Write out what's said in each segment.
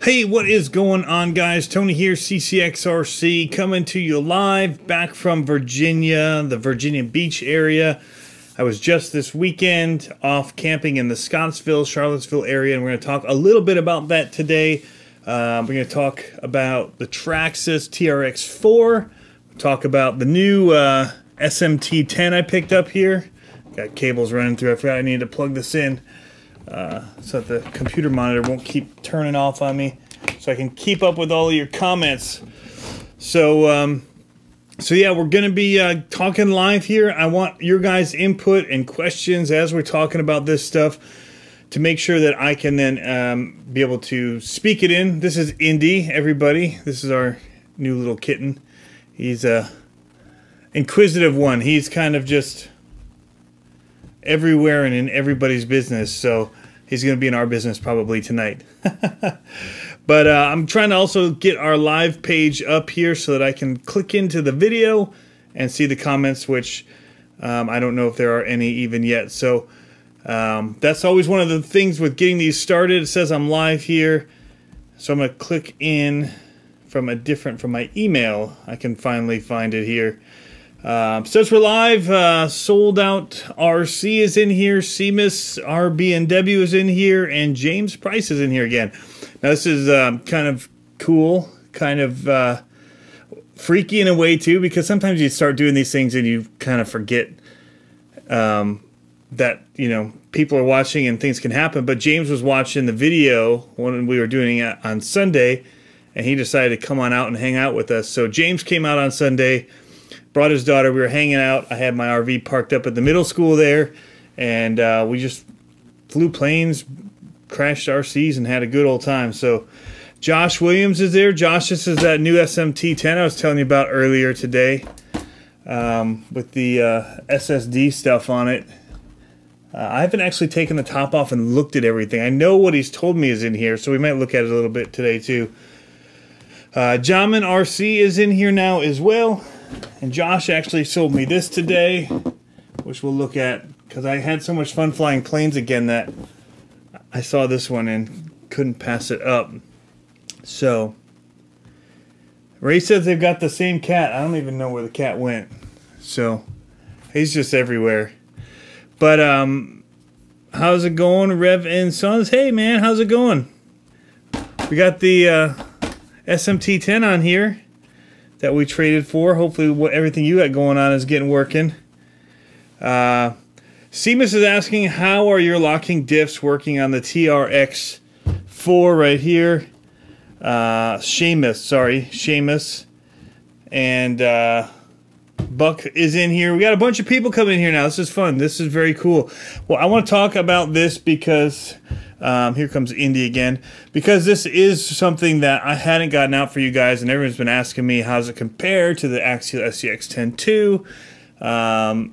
Hey, what is going on, guys? Tony here, CCxRC, coming to you live back from Virginia, the Virginia Beach area. I was just this weekend off camping in the Scottsville, Charlottesville area, and we're going to talk a little bit about that today. We're going to talk about the Traxxas TRX4, talk about the new SMT10 I picked up here. Got cables running through. I forgot I needed to plug this in. So that the computer monitor won't keep turning off on me, so I can keep up with all of your comments. So yeah, we're going to be talking live here. I want your guys' input and questions as we're talking about this stuff to make sure that I can then be able to speak it in. This is Indy, everybody. This is our new little kitten. He's a inquisitive one. He's kind of just everywhere and in everybody's business, so he's going to be in our business probably tonight. But I'm trying to also get our live page up here so that I can click into the video and see the comments, which I don't know if there are any even yet. So that's always one of the things with getting these started. It says I'm live here, so I'm going to click in from my email. I can finally find it here. Says we're live. Sold Out RC is in here. Seamus RB&W is in here, and James Price is in here again. Now this is kind of cool, kind of freaky in a way too, because sometimes you start doing these things and you kind of forget that, you know, people are watching and things can happen. But James was watching the video when we were doing it on Sunday, and he decided to come on out and hang out with us. So James came out on Sunday, brought his daughter. We were hanging out. I had my RV parked up at the middle school there, and we just flew planes, crashed RCs, and had a good old time. So Josh Williams is there. Josh, this is that new SMT10 I was telling you about earlier today, with the SSD stuff on it. I haven't actually taken the top off and looked at everything. I know what he's told me is in here, so we might look at it a little bit today too. Jamin RC is in here now as well. And Josh actually sold me this today, which we'll look at, because I had so much fun flying planes again that I saw this one and couldn't pass it up. So Ray says they've got the same cat. I don't even know where the cat went. So he's just everywhere. But how's it going, Rev and Sons? Hey man, how's it going? We got the SMT10 on here that we traded for. Hopefully everything you got going on is getting working. Seamus is asking, how are your locking diffs working on the TRX4 right here? Seamus. And Buck is in here. We got a bunch of people coming in here now. This is fun. This is very cool. Well, I want to talk about this because here comes Indy again, because this is something that I hadn't gotten out for you guys, and everyone's been asking me, how's it compare to the Axial SMT10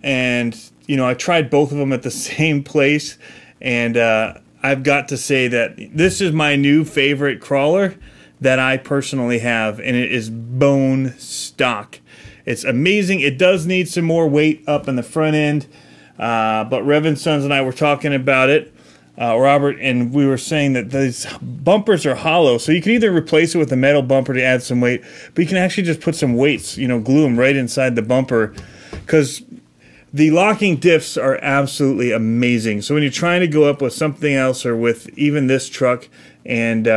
and you know, I tried both of them at the same place, and I've got to say that this is my new favorite crawler that I personally have, and it is bone stock. It's amazing. It does need some more weight up in the front end, but Rev Sons and I were talking about it, Robert, and we were saying that these bumpers are hollow, so you can either replace it with a metal bumper to add some weight, but you can actually just put some weights, you know, glue them right inside the bumper, because the locking diffs are absolutely amazing. So when you're trying to go up with something else, or with even this truck, and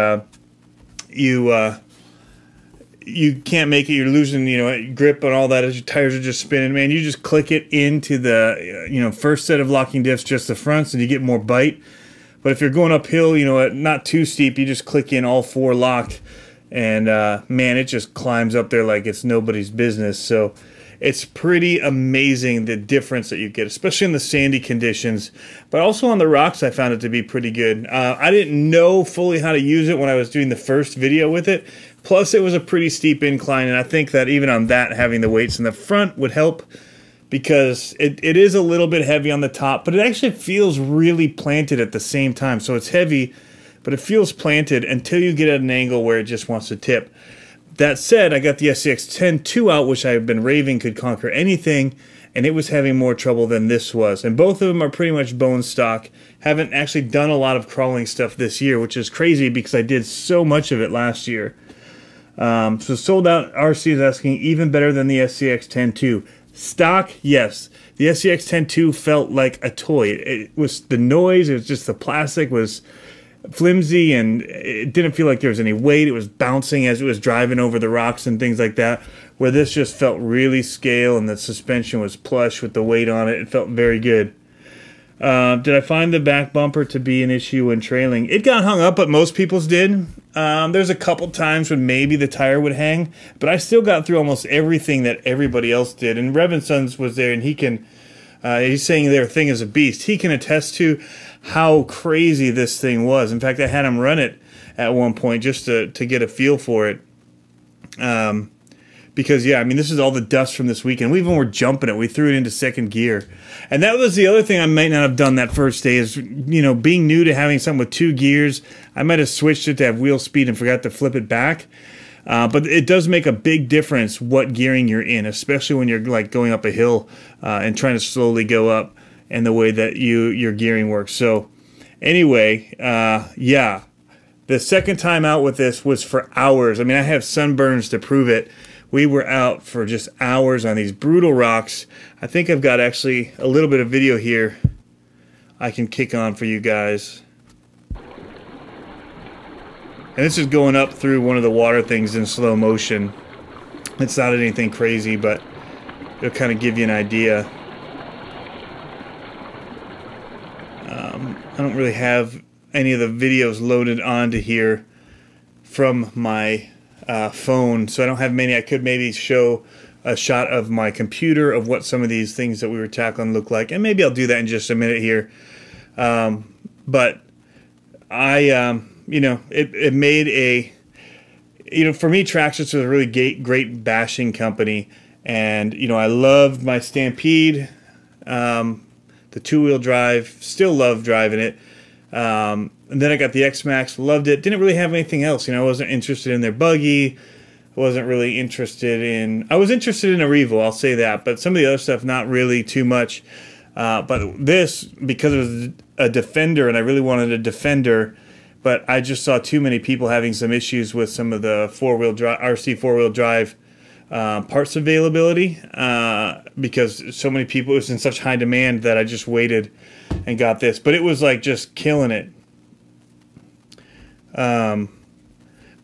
you can't make it, you're losing, you know, grip and all that as your tires are just spinning, man, you just click it into the, you know, first set of locking diffs, just the fronts, and you get more bite. But if you're going uphill, you know, not too steep, you just click in all four locked, and man, it just climbs up there like it's nobody's business. So it's pretty amazing the difference that you get, especially in the sandy conditions. But also on the rocks, I found it to be pretty good. I didn't know fully how to use it when I was doing the first video with it. Plus, it was a pretty steep incline, and I think that even on that, having the weights in the front would help, because it is a little bit heavy on the top, but it actually feels really planted at the same time. So it's heavy, but it feels planted until you get at an angle where it just wants to tip. That said, I got the SCX-10 2 out, which I've been raving could conquer anything, and it was having more trouble than this was. And both of them are pretty much bone stock. Haven't actually done a lot of crawling stuff this year, which is crazy because I did so much of it last year. So Sold Out RC is asking, even better than the SCX10 stock? Yes. The SCX10 felt like a toy. It was the noise, it was just the plastic was flimsy, and it didn't feel like there was any weight. It was bouncing as it was driving over the rocks and things like that, where this just felt really scale, and the suspension was plush with the weight on it. It felt very good. Did I find the back bumper to be an issue when trailing? It got hung up, but most people's did. There's a couple times when maybe the tire would hang, but I still got through almost everything that everybody else did. And Rev and Sons was there, and he can, he's saying their thing is a beast. He can attest to how crazy this thing was. In fact, I had him run it at one point just to get a feel for it. Because, yeah, I mean, this is all the dust from this weekend. We even were jumping it. We threw it into second gear. And that was the other thing I might not have done that first day is, you know, being new to having something with 2 gears. I might have switched it to have wheel speed and forgot to flip it back. But it does make a big difference what gearing you're in, especially when you're, like, going up a hill and trying to slowly go up and the way that your gearing works. So, anyway, yeah. The second time out with this was for hours. I mean, I have sunburns to prove it. We were out for just hours on these brutal rocks. I think I've got actually a little bit of video here I can kick on for you guys. And this is going up through one of the water things in slow motion. It's not anything crazy, but it'll kind of give you an idea. I don't really have any of the videos loaded onto here from my phone, so I don't have many. I could maybe show a shot of my computer of what some of these things that we were tackling look like, and maybe I'll do that in just a minute here. But I, you know, it made a, you know, for me, Traxxas was a really great bashing company, and you know, I loved my Stampede, the 2-wheel drive, still love driving it. And then I got the X-Max, loved it. Didn't really have anything else. You know, I wasn't interested in their buggy. I wasn't really interested in... I was interested in a Revo, I'll say that. But some of the other stuff, not really too much. But this, because it was a Defender, and I really wanted a Defender, but I just saw too many people having some issues with some of the RC four-wheel drive parts availability. Because so many people, it was in such high demand that I just waited and got this. But it was like just killing it.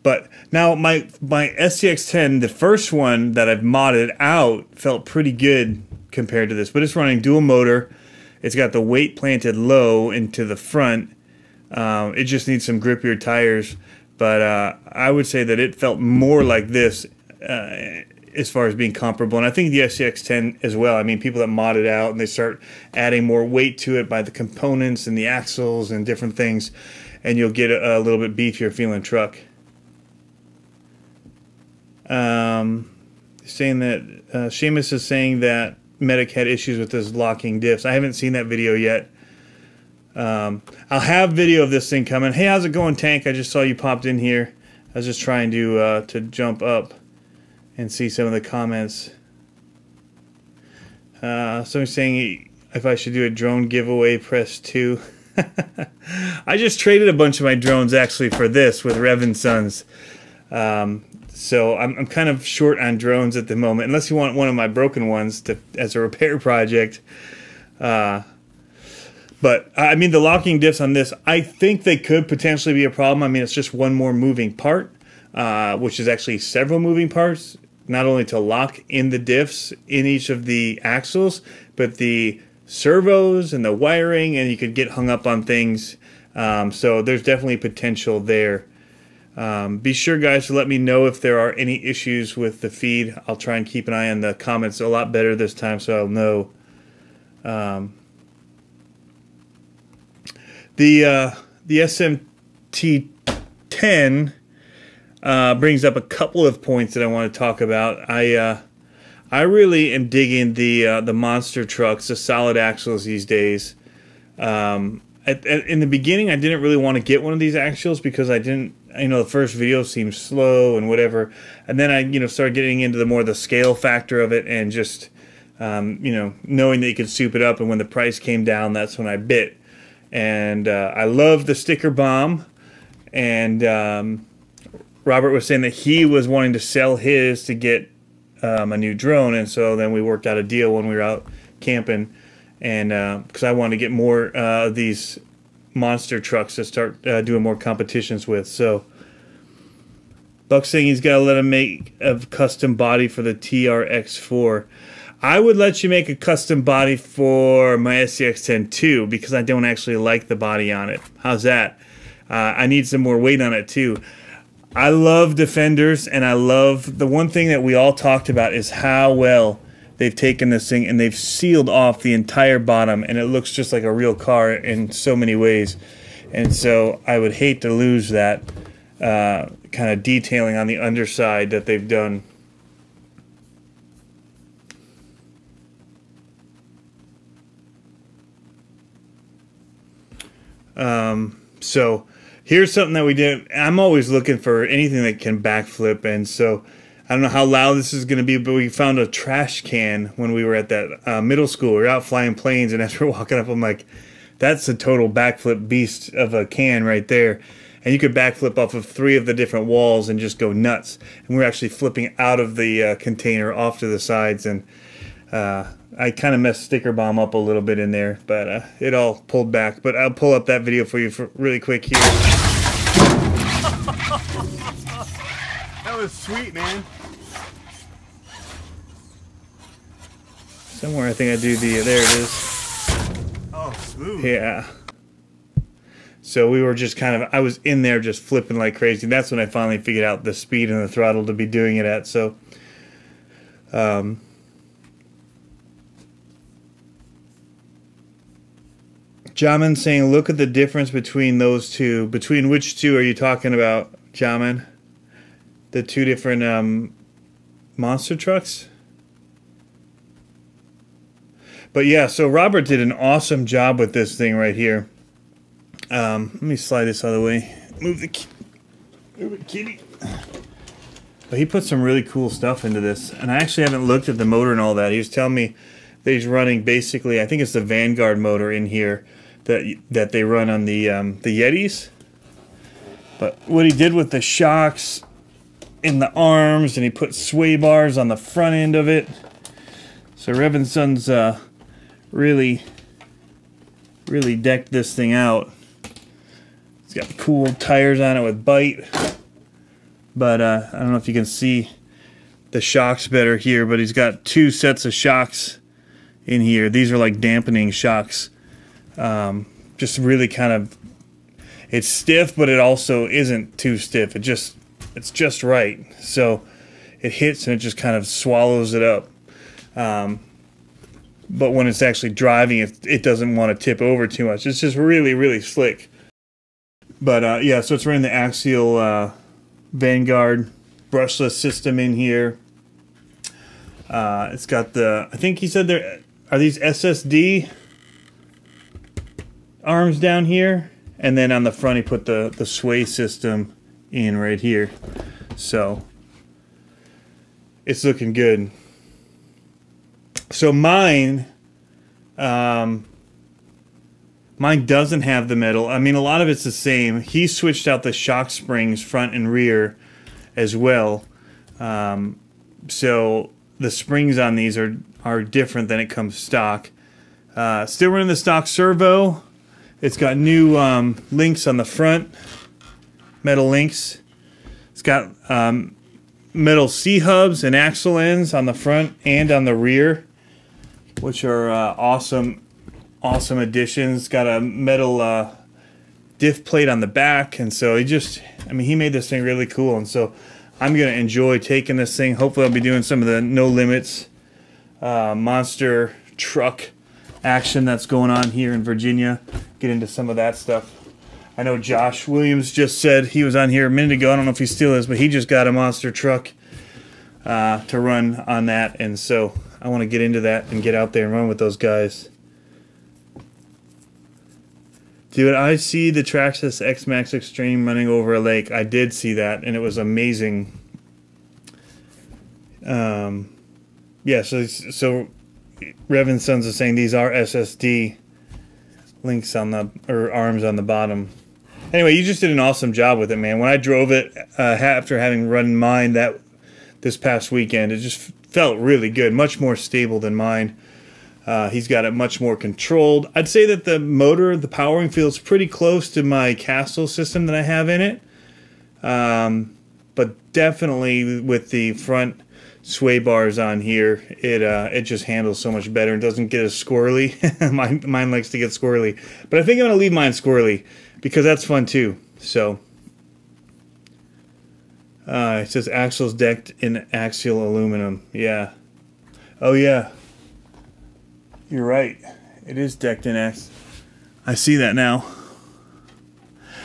But now my SCX10, the first one that I've modded out, felt pretty good compared to this. But it's running dual motor. It's got the weight planted low into the front. It just needs some grippier tires. But I would say that it felt more like this as far as being comparable. And I think the SCX10 as well. I mean, people that mod it out and they start adding more weight to it by the components and the axles and different things, and you'll get a little bit beefier feeling truck. Saying that Seamus is saying that Medic had issues with his locking diffs. I haven't seen that video yet. I'll have video of this thing coming. Hey, how's it going, Tank? I just saw you popped in here. I was just trying to jump up and see some of the comments. Somebody's saying if I should do a drone giveaway, press 2. I just traded a bunch of my drones actually for this with Rev and Sons. So I'm kind of short on drones at the moment, unless you want one of my broken ones as a repair project. But I mean, the locking diffs on this, I think they could potentially be a problem. I mean, it's just one more moving part, which is actually several moving parts, not only to lock in the diffs in each of the axles, but the servos and the wiring, and you could get hung up on things. So there's definitely potential there. Be sure, guys, to let me know if there are any issues with the feed. I'll try and keep an eye on the comments a lot better this time, so I'll know. The SMT10 brings up a couple of points that I want to talk about. I really am digging the monster trucks, the solid axles these days. In the beginning, I didn't really want to get one of these axials because I didn't, you know, the first video seemed slow and whatever. And then I, you know, started getting into the scale factor of it, and just you know, knowing that you could soup it up. And when the price came down, that's when I bit. And I love the sticker bomb. And Robert was saying that he was wanting to sell his to get a new drone. And so then we worked out a deal when we were out camping. And because I wanted to get more of these monster trucks to start doing more competitions with. So Buck's saying he's got to let him make a custom body for the TRX4. I would let you make a custom body for my CCxRC too, because I don't actually like the body on it. How's that? I need some more weight on it too. I love Defenders, and I love the one thing that we all talked about is how well they've taken this thing and they've sealed off the entire bottom, and it looks just like a real car in so many ways. And so I would hate to lose that kind of detailing on the underside that they've done. So here's something that we did. I'm always looking for anything that can backflip, and so I don't know how loud this is going to be, but we found a trash can when we were at that middle school. We were out flying planes, and as we're walking up, I'm like, that's a total backflip beast of a can right there. And you could backflip off of 3 of the different walls and just go nuts. And we're actually flipping out of the container off to the sides, and I kind of messed Sticker Bomb up a little bit in there, but it all pulled back. But I'll pull up that video for you really quick here. That was sweet, man. Somewhere I think I do the, there it is. Oh, smooth. Yeah. So we were just kind of, I was in there just flipping like crazy. That's when I finally figured out the speed and the throttle to be doing it at. So, Jamin saying, look at the difference between those two. Between which two are you talking about, Jamin? The 2 different monster trucks? But yeah, so Robert did an awesome job with this thing right here. Let me slide this out of the way. Move it, kitty. But he put some really cool stuff into this. And I actually haven't looked at the motor and all that. He was telling me that he's running basically, I think it's the Vanguard motor in here that they run on the Yetis. But what he did with the shocks in the arms, and he put sway bars on the front end of it. So Revinson's really decked this thing out. It's got cool tires on it with bite. But I don't know if you can see the shocks better here, but he's got 2 sets of shocks in here. These are like dampening shocks. Just really kind of, it's stiff, but it also isn't too stiff. It's just right. So it hits and it just kind of swallows it up. But when it's actually driving, it doesn't want to tip over too much. It's just really, really slick. But yeah, so it's running the Axial Vanguard brushless system in here. It's got the, I think he said there, are these SSD arms down here? And then on the front he put the sway system in right here. So it's looking good. So mine doesn't have the metal. I mean, a lot of it's the same. He switched out the shock springs front and rear as well. So the springs on these are different than it comes stock. Still running the stock servo. It's got new links on the front, metal links. It's got metal C-hubs and axle ends on the front and on the rear, which are awesome additions. Got a metal diff plate on the back, and so he made this thing really cool. And so I'm gonna enjoy taking this thing. Hopefully I'll be doing some of the no limits monster truck action that's going on here in Virginia. Get into some of that stuff. I know Josh Williams just said, he was on here a minute ago, I don't know if he still is, but he just got a monster truck to run on that, and so I want to get into that and get out there and run with those guys. Dude, I see the Traxxas X-Max Extreme running over a lake. I did see that, and it was amazing. Yeah, so Revan Sons is saying these are SSD links on the, or arms on the bottom. Anyway, you just did an awesome job with it, man. When I drove it after having run mine this past weekend, it just felt really good, much more stable than mine. He's got it much more controlled. I'd say that the motor, the powering feels pretty close to my Castle system that I have in it. But definitely with the front sway bars on here, it just handles so much better and doesn't get as squirrely. mine likes to get squirrely. But I think I'm going to leave mine squirrely because that's fun too. So it says axles decked in axial aluminum. Yeah. Oh yeah. You're right. It is decked in I see that now.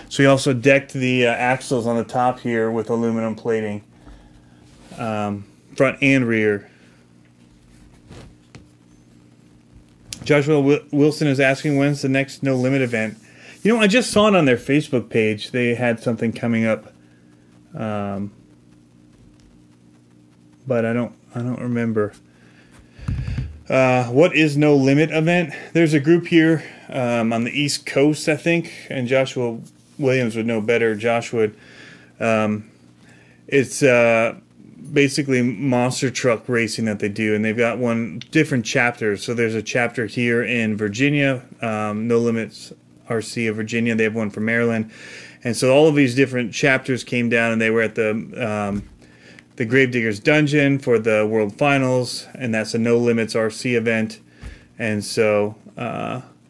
So he also decked the axles on the top here with aluminum plating, front and rear. Joshua Wilson is asking when's the next No Limit event. You know, I just saw it on their Facebook page. They had something coming up, but I don't remember. What is No Limit event? There's a group here on the East Coast, I think, and Joshua Williams would know better. Josh would. It's basically monster truck racing that they do, and they've got different chapters. So there's a chapter here in Virginia, No Limits RC of Virginia. They have one for Maryland, and so all of these different chapters came down, and they were at the Gravedigger's Dungeon for the World Finals, and that's a No Limits RC event. And so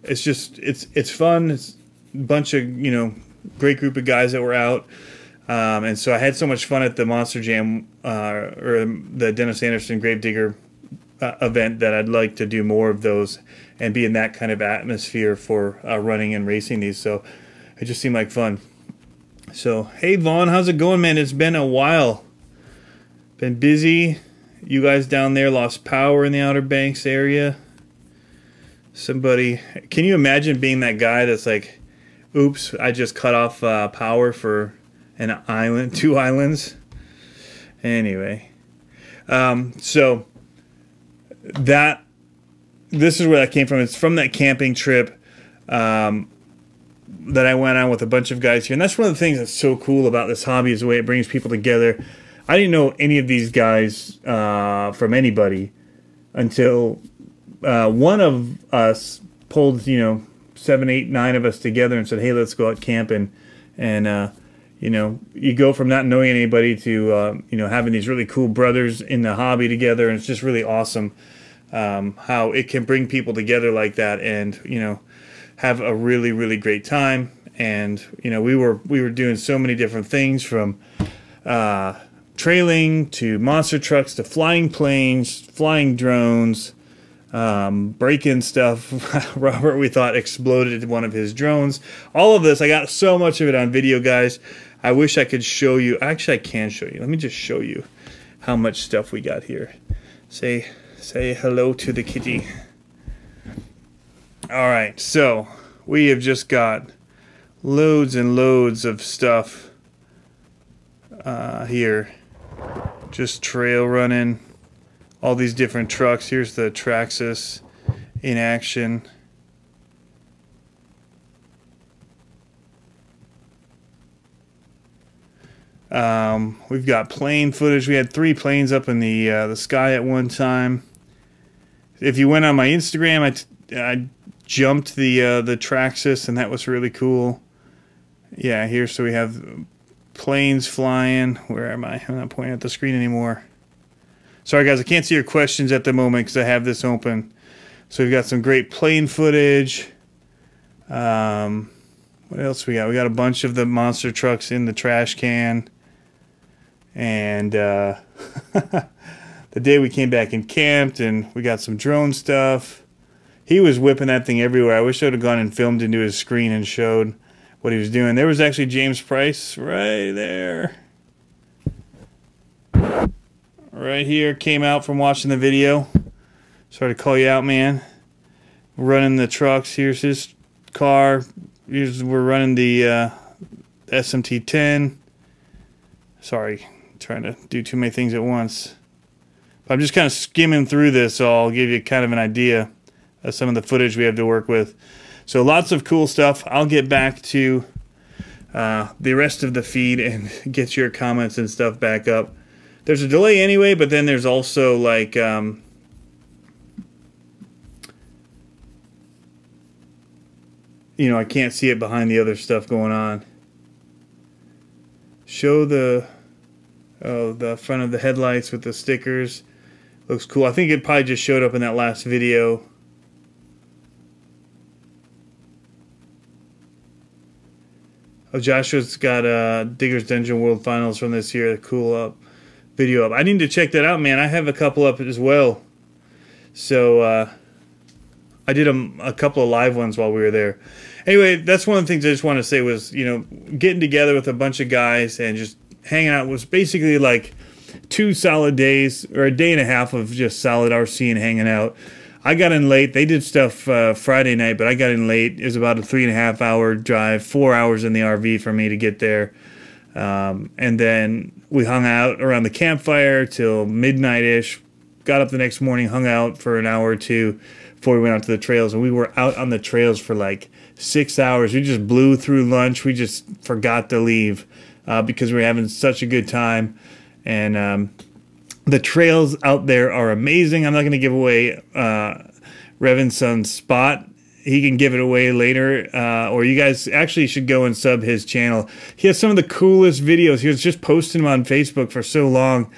it's fun. It's a bunch of, you know, great group of guys that were out. And so I had so much fun at the Monster Jam or the Dennis Anderson Gravedigger event that I'd like to do more of those and be in that kind of atmosphere for running and racing these. So it just seemed like fun. So, hey Vaughn, how's it going, man? It's been a while. Been busy. You guys down there lost power in the Outer Banks area. Somebody, can you imagine being that guy that's like, oops, I just cut off power for an island, 2 islands. Anyway, so this is where that came from. It's from that camping trip that I went on with a bunch of guys here. And that's one of the things that's so cool about this hobby is the way it brings people together. I didn't know any of these guys from anybody until one of us pulled, 7, 8, 9 of us together and said, hey, let's go out camping. And, you go from not knowing anybody to, having these really cool brothers in the hobby together. And it's just really awesome how it can bring people together like that and, have a really, really great time. And, we were doing so many different things from trailing to monster trucks to flying planes, flying drones, break-in stuff. Robert, we thought, exploded one of his drones. All of this, I got so much of it on video, guys. I wish I could show you. Actually, I can show you. Let me just show you how much stuff we got here. Say hello to the kitty. All right, so we have just got loads and loads of stuff here. Just trail running, all these different trucks. Here's the Traxxas in action. We've got plane footage. We had 3 planes up in the sky at one time. If you went on my Instagram, I jumped the Traxxas, and that was really cool. Yeah, here, so we have planes flying. Where am I? I'm not pointing at the screen anymore. Sorry, guys, I can't see your questions at the moment because I have this open. So we've got some great plane footage. What else we got? We got a bunch of the monster trucks in the trash can. And the day we came back and camped, and we got some drone stuff. He was whipping that thing everywhere. I wish I would have gone and filmed into his screen and showed what he was doing. There was actually James Price right there. Right here, came out from watching the video. Sorry to call you out, man. Running the trucks. Here's his car. We're running the SMT10. Sorry, trying to do too many things at once. I'm just kind of skimming through this, so I'll give you kind of an idea of some of the footage we have to work with. So lots of cool stuff. I'll get back to the rest of the feed and get your comments and stuff back up. There's a delay anyway, but then there's also like you know, I can't see it behind the other stuff going on. Show the the front of the headlights with the stickers. Looks cool. I think it probably just showed up in that last video. Oh, Joshua's got Digger's Dungeon World Finals from this year. Cool video up. I need to check that out, man. I have a couple up as well. So I did a couple of live ones while we were there. Anyway, that's one of the things I just want to say was, you know, getting together with a bunch of guys and just hanging out was basically like 2 solid days, or a day and a half of just solid RC and hanging out. I got in late. They did stuff Friday night, but I got in late. It was about a 3.5 hour drive, 4 hours in the RV for me to get there. And then we hung out around the campfire till midnight-ish. Got up the next morning, hung out for an hour or two before we went out to the trails. And we were out on the trails for like 6 hours. We just blew through lunch. We just forgot to leave because we were having such a good time. And the trails out there are amazing. I'm not going to give away Revan's son's spot. He can give it away later, or you guys actually should go and sub his channel. He has some of the coolest videos. He was just posting them on Facebook for so long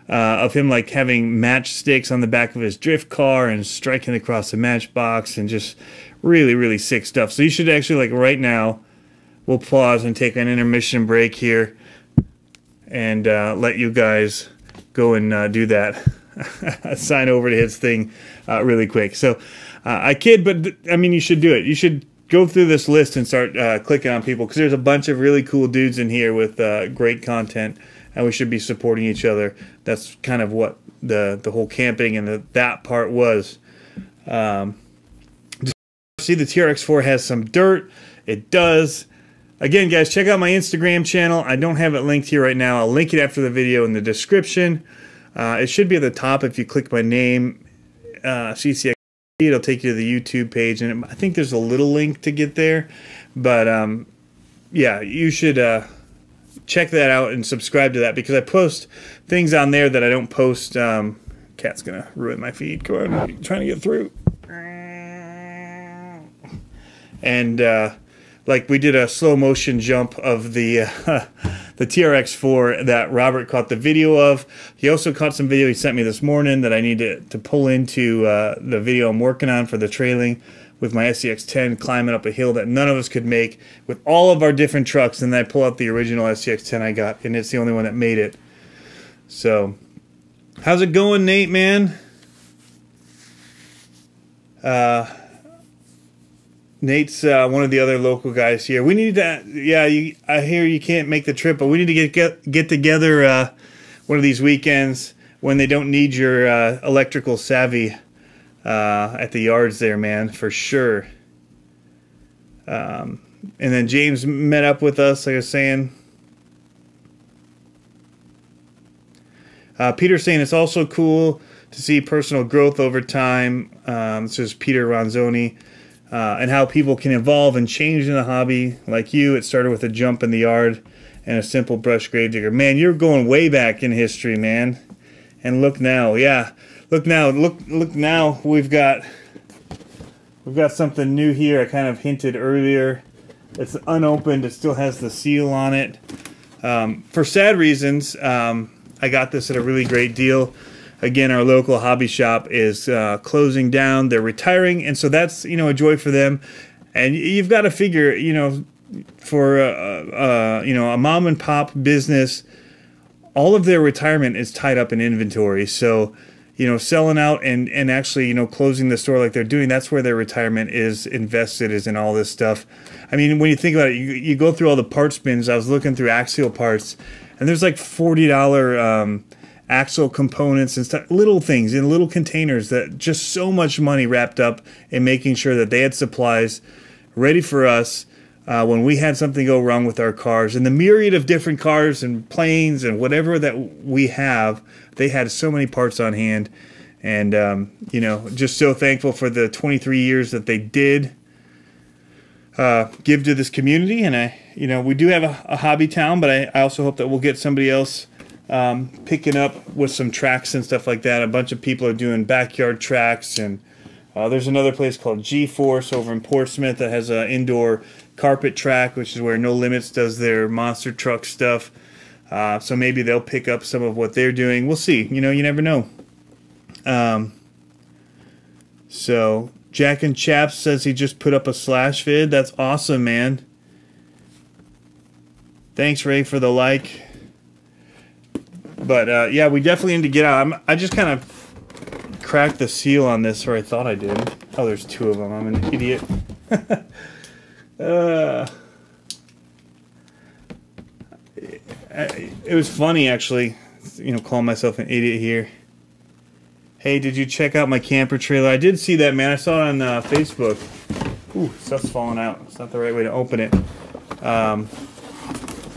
of him like having matchsticks on the back of his drift car and striking across the matchbox and just really, really sick stuff. So you should actually, like right now, we'll pause and take an intermission break here and let you guys go and do that. Sign over to his thing really quick. So I kid, but I mean, you should do it. You should go through this list and start clicking on people, because there's a bunch of really cool dudes in here with great content, and we should be supporting each other. That's kind of what the whole camping and that part was. See, the TRX4 has some dirt. It does. Again, guys, check out my Instagram channel. I don't have it linked here right now. I'll link it after the video in the description. It should be at the top if you click my name, CCxRC. It'll take you to the YouTube page, and I think there's a little link to get there. But yeah, you should check that out and subscribe to that, because I post things on there that I don't post. Cat's gonna ruin my feed. Come on, I'm trying to get through. And like we did a slow motion jump of the TRX4 that Robert caught the video of. He also caught some video he sent me this morning that I need to pull into the video I'm working on for the trailing with my SCX10 climbing up a hill that none of us could make with all of our different trucks. And then I pull out the original SCX10 I got, and it's the only one that made it. So how's it going, Nate, man? Nate's one of the other local guys here. We need to, yeah, I hear you can't make the trip, but we need to get together one of these weekends when they don't need your electrical savvy at the yards there, man, for sure. And then James met up with us, like I was saying. Peter's saying it's also cool to see personal growth over time. This is Peter Ronzoni. And how people can evolve and change in the hobby. Like you, it started with a jump in the yard and a simple brush grave digger. Man, you're going way back in history, man. And look now, yeah. Look now, look now. We've got something new here. I kind of hinted earlier. It's unopened. It still has the seal on it. For sad reasons, I got this at a really great deal. Again, our local hobby shop is closing down. They're retiring, and so that's, you know, a joy for them. And you've got to figure, you know, for you know, a mom and pop business, all of their retirement is tied up in inventory. So, you know, selling out and actually, you know, closing the store like they're doing, that's where their retirement is invested, is in all this stuff. I mean, when you think about it, you go through all the parts bins. I was looking through Axial parts, and there's like $40 axle components and stuff, little things in little containers, that just so much money wrapped up in making sure that they had supplies ready for us when we had something go wrong with our cars. And the myriad of different cars and planes and whatever that we have, they had so many parts on hand. And, you know, just so thankful for the 23 years that they did give to this community. And you know, we do have a hobby town, but I also hope that we'll get somebody else picking up with some tracks and stuff like that. A bunch of people are doing backyard tracks, and there's another place called G-Force over in Portsmouth that has an indoor carpet track, which is where No Limits does their monster truck stuff. So maybe they'll pick up some of what they're doing. We'll see. You know, you never know. So Jack and Chaps says he just put up a slash vid. That's awesome, man. Thanks, Ray, for the like. But yeah, we definitely need to get out. I just kind of cracked the seal on this, or I thought I did. Oh, there's two of them. I'm an idiot. It was funny, actually, you know, calling myself an idiot here. Hey, did you check out my camper trailer? I did see that, man. I saw it on Facebook. Ooh, stuff's falling out. It's not the right way to open it.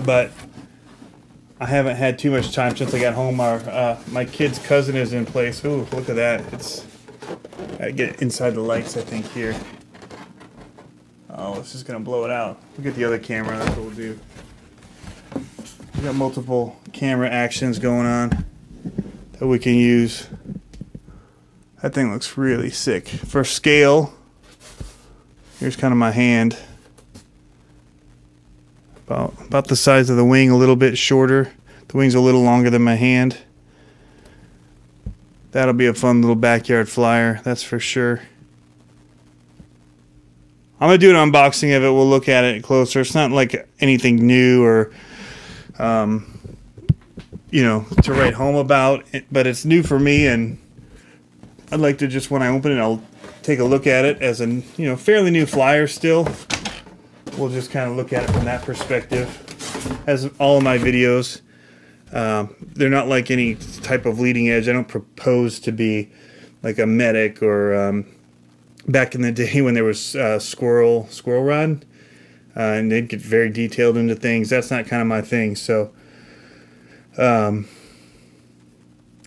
But I haven't had too much time since I got home. My kid's cousin is in place. Ooh, look at that. I get inside the lights, I think, here. Oh, it's just going to blow it out. Look at the other camera. That's what we'll do. We got multiple camera actions going on that we can use. That thing looks really sick. For scale, here's kind of my hand. About the size of the wing, a little bit shorter. The wing's a little longer than my hand. That'll be a fun little backyard flyer, that's for sure. I'm going to do an unboxing of it. We'll look at it closer. It's not like anything new or, you know, to write home about. But it's new for me, and I'd like to just, when I open it, I'll take a look at it as a, you know, fairly new flyer still. We'll just kind of look at it from that perspective. As all of my videos, they're not like any type of leading edge. I don't propose to be like a medic or back in the day when there was Squirrel Rod, and they'd get very detailed into things. That's not kind of my thing. So, yeah,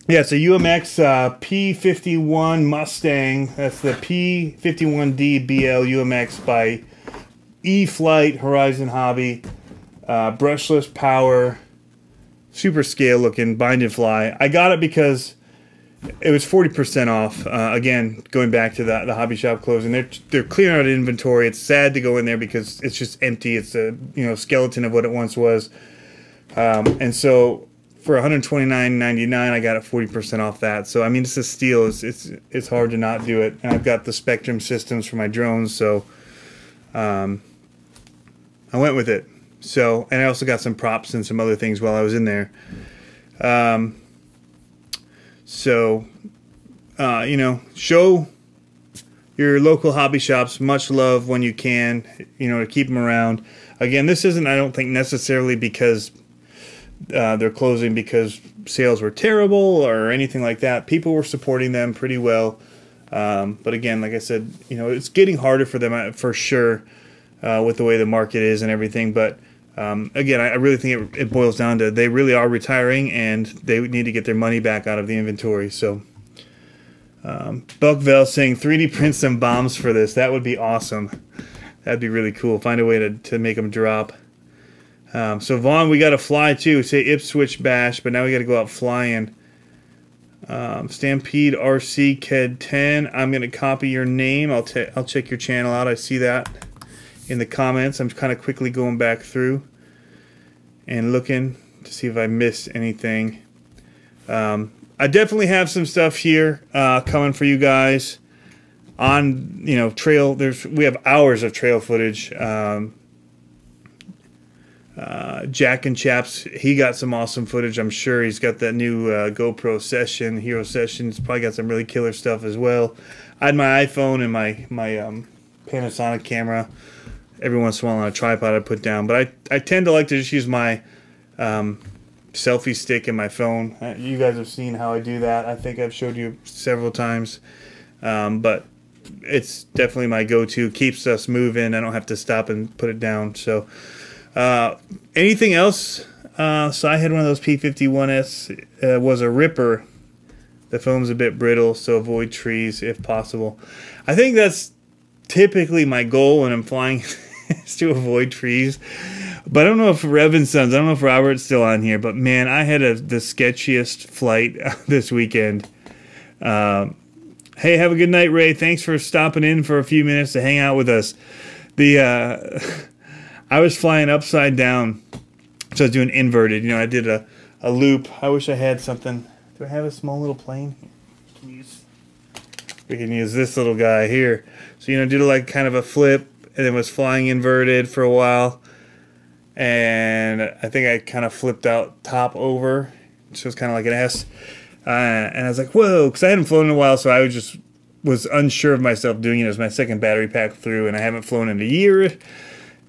it's a UMX P51 Mustang. That's the P51D BL UMX by E-Flite Horizon Hobby. Brushless power, super scale looking, bind and fly. I got it because it was 40% off. Again, going back to the hobby shop closing, they're clearing out inventory. It's sad to go in there because it's just empty. It's a, you know, skeleton of what it once was. And so for $129.99, I got it 40% off that. So I mean, it's a steal. It's hard to not do it. And I've got the Spectrum systems for my drones, so I went with it. So, and I also got some props and some other things while I was in there. You know, show your local hobby shops much love when you can, you know, to keep them around. Again, this isn't, I don't think, necessarily because they're closing because sales were terrible or anything like that. People were supporting them pretty well. But again, like I said, you know, it's getting harder for them for sure with the way the market is and everything. But again, I really think it boils down to they really are retiring and they need to get their money back out of the inventory. So Buckville saying 3D print some bombs for this. That would be awesome. That'd be really cool. Find a way to make them drop. So Vaughn, we got to fly too. Say Ipswich Bash, but now we got to go out flying. Stampede RC KED 10. I'm going to copy your name. I'll check your channel out. I see that in the comments. I'm kind of quickly going back through and looking to see if I missed anything. I definitely have some stuff here coming for you guys on, you know, trail. We have hours of trail footage. Jack and Chaps, he got some awesome footage. I'm sure he's got that new GoPro Session, Hero Session. He's probably got some really killer stuff as well. I had my iPhone and my Panasonic camera every once in a while on a tripod I put down, but I tend to like to just use my selfie stick in my phone. You guys have seen how I do that. I think I've showed you several times. But it's definitely my go-to. Keeps us moving. I don't have to stop and put it down. So anything else? So I had one of those P51S. Was a ripper. The foam's a bit brittle, so avoid trees if possible. I think that's typically my goal when I'm flying is to avoid trees. But I don't know if Rev and Sons, I don't know if Robert's still on here, but man, I had the sketchiest flight this weekend. Hey, have a good night, Ray. Thanks for stopping in for a few minutes to hang out with us. I was flying upside down, so I was doing inverted. You know, I did a loop. I wish I had something. Do I have a small little plane? We can use this little guy here. So, you know, did like kind of a flip, and then was flying inverted for a while. And I think I kind of flipped out top over. So it's kind of like an S. And I was like, whoa, because I hadn't flown in a while, so I was unsure of myself doing it. It was my second battery pack through, and I haven't flown in a year.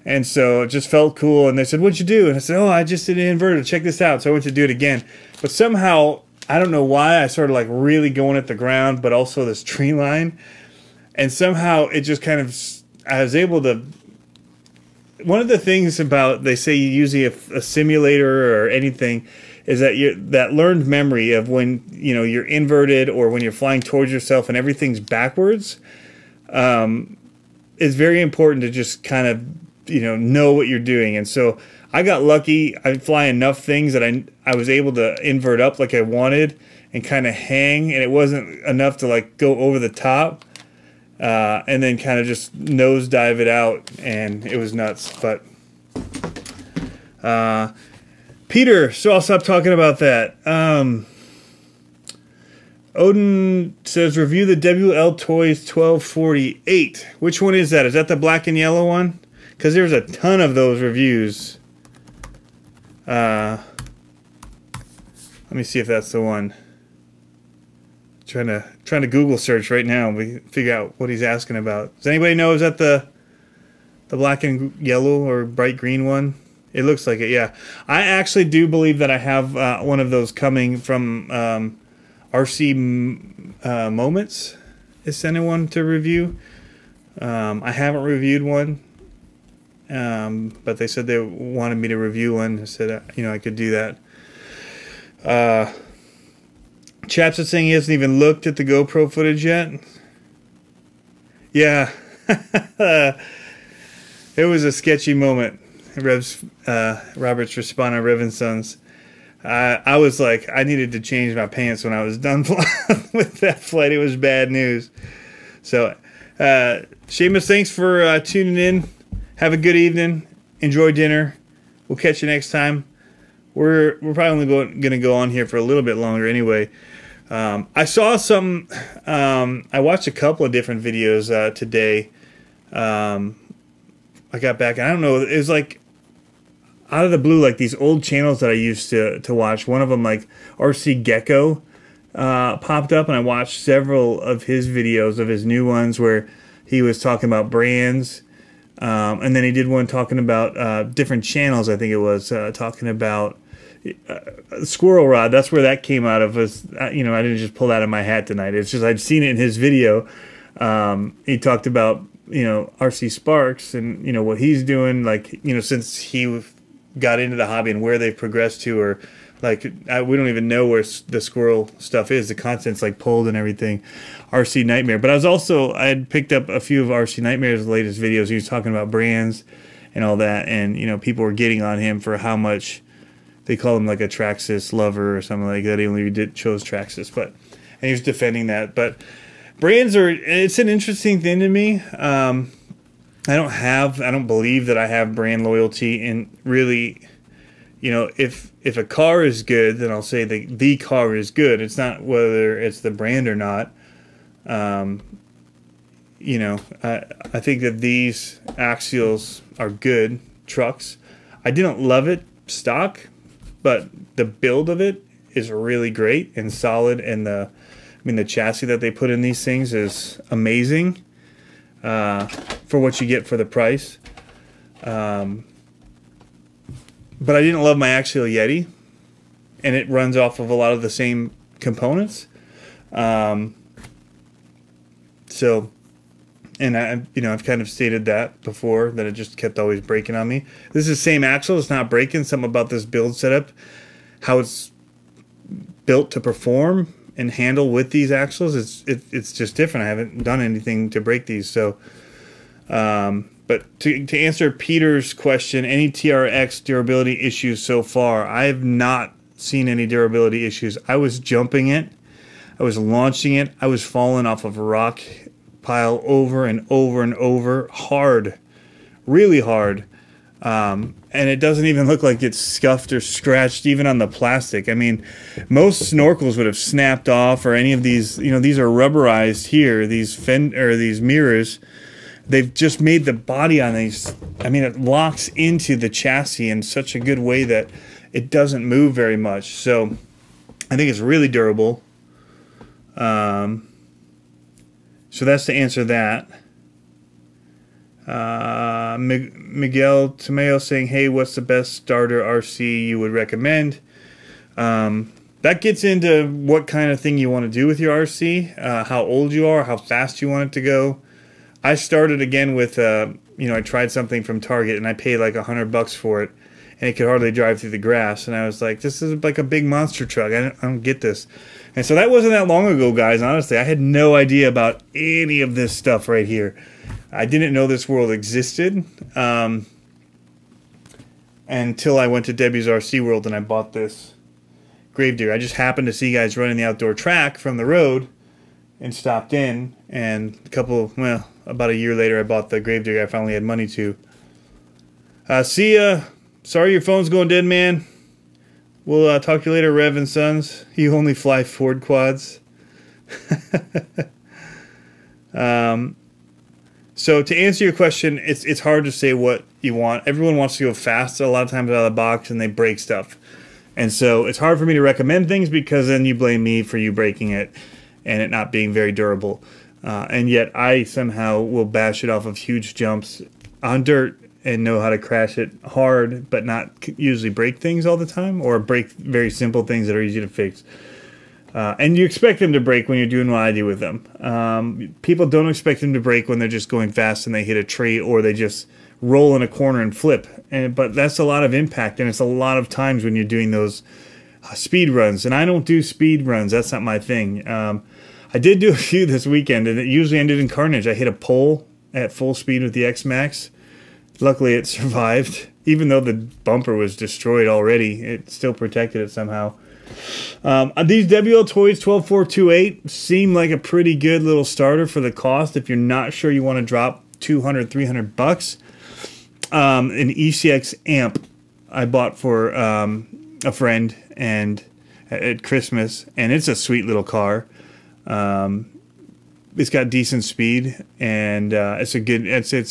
And so it just felt cool. And they said, what'd you do? And I said, oh, I just did an inverted. Check this out. So I went to do it again. But somehow, I don't know why, I started like really going at the ground, but also this tree line. And somehow it just kind of, I was able to, one of the things about, they say using a simulator or anything, is that that learned memory of when, you know, you're inverted or when you're flying towards yourself and everything's backwards, is very important to just kind of, you know what you're doing. And so I got lucky. I fly enough things that I was able to invert up like I wanted and kind of hang, and it wasn't enough to like go over the top, and then kind of just nosedive it out, and it was nuts. But Peter, so I'll stop talking about that. Odin says, review the WL Toys 1248. Which one is that? Is that the black and yellow one? Because there's a ton of those reviews. Let me see if that's the one. Trying to Google search right now and we figure out what he's asking about. Does anybody know, is that the black and yellow or bright green one? It looks like it, yeah. I actually do believe that I have one of those coming from RC Moments is sending one to review. I haven't reviewed one. But they said they wanted me to review one. I said, you know, I could do that. Chaps is saying he hasn't even looked at the GoPro footage yet. Yeah. It was a sketchy moment. Robert's response on Rev and Sons. I was like, I needed to change my pants when I was done with that flight. It was bad news. So, Seamus, thanks for tuning in. Have a good evening. Enjoy dinner. We'll catch you next time. We're probably only going to go on here for a little bit longer anyway. I saw some. I watched a couple of different videos today. I got back. I don't know. It was like out of the blue, like these old channels that I used to watch. One of them, like RC Gecko, popped up, and I watched several of his videos of his new ones where he was talking about brands. And then he did one talking about different channels. I think it was talking about Squirrel Rod. That's where that came out of. Was, you know, I didn't just pull that out of my hat tonight. It's just I'd seen it in his video. He talked about, you know, RC Sparks and, you know, what he's doing, like, you know, since he got into the hobby and where they've progressed to, or like we don't even know where the squirrel stuff is. The content's like pulled and everything. RC Nightmare. But I had picked up a few of RC Nightmare's latest videos. He was talking about brands and all that, and, you know, people were getting on him for how much they call him like a Traxxas lover or something like that. He only chose Traxxas, and he was defending that. But brands it's an interesting thing to me. I don't believe that I have brand loyalty, and really, you know, if a car is good, then I'll say the car is good. It's not whether it's the brand or not. You know, I think that these Axials are good trucks. I didn't love it stock, but the build of it is really great and solid, and the chassis that they put in these things is amazing for what you get for the price. But I didn't love my Axial Yeti, and it runs off of a lot of the same components. So And I've kind of stated that before, that it just kept always breaking on me. This is the same axle. It's not breaking. Something about this build setup, how it's built to perform and handle with these axles, it's just different. I haven't done anything to break these. So, but to answer Peter's question, any TRX durability issues so far? I have not seen any durability issues. I was jumping it. I was launching it. I was falling off of a rock pile over and over and over, hard, really hard. And it doesn't even look like it's scuffed or scratched even on the plastic. I mean, most snorkels would have snapped off, or any of these, these are rubberized here, these mirrors. They've just made the body on these, I mean, it locks into the chassis in such a good way that it doesn't move very much. So I think it's really durable. So that's to answer that. Miguel Tomeo saying, hey, what's the best starter RC you would recommend? That gets into what kind of thing you want to do with your RC, how old you are, how fast you want it to go. I started again with, I tried something from Target and I paid like $100 for it, and it could hardly drive through the grass. And I was like, this is like a big monster truck. I don't get this. And so that wasn't that long ago, guys. Honestly, I had no idea about any of this stuff right here. I didn't know this world existed until I went to Debbie's RC World and I bought this Gravedigger. I just happened to see guys running the outdoor track from the road and stopped in. And about a year later, I bought the Gravedigger I finally had money to. See ya. Sorry your phone's going dead, man. We'll talk to you later, Rev and Sons. You only fly Ford quads. So to answer your question, it's hard to say what you want. Everyone wants to go fast a lot of times out of the box, and they break stuff. And so it's hard for me to recommend things, because then you blame me for you breaking it and it not being very durable. And yet I somehow will bash it off of huge jumps on dirt and know how to crash it hard, but not usually break things all the time, or break very simple things that are easy to fix. And you expect them to break when you're doing what I do with them. People don't expect them to break when they're just going fast and they hit a tree, or they just roll in a corner and flip. But that's a lot of impact, and it's a lot of times when you're doing those speed runs. And I don't do speed runs. That's not my thing. I did do a few this weekend, and it usually ended in carnage. I hit a pole at full speed with the X-Max. Luckily, it survived. Even though the bumper was destroyed already, it still protected it somehow. These WL Toys 12428 seem like a pretty good little starter for the cost. If you're not sure you want to drop $200-300, an ECX amp I bought for a friend and at Christmas, and it's a sweet little car. It's got decent speed, and it's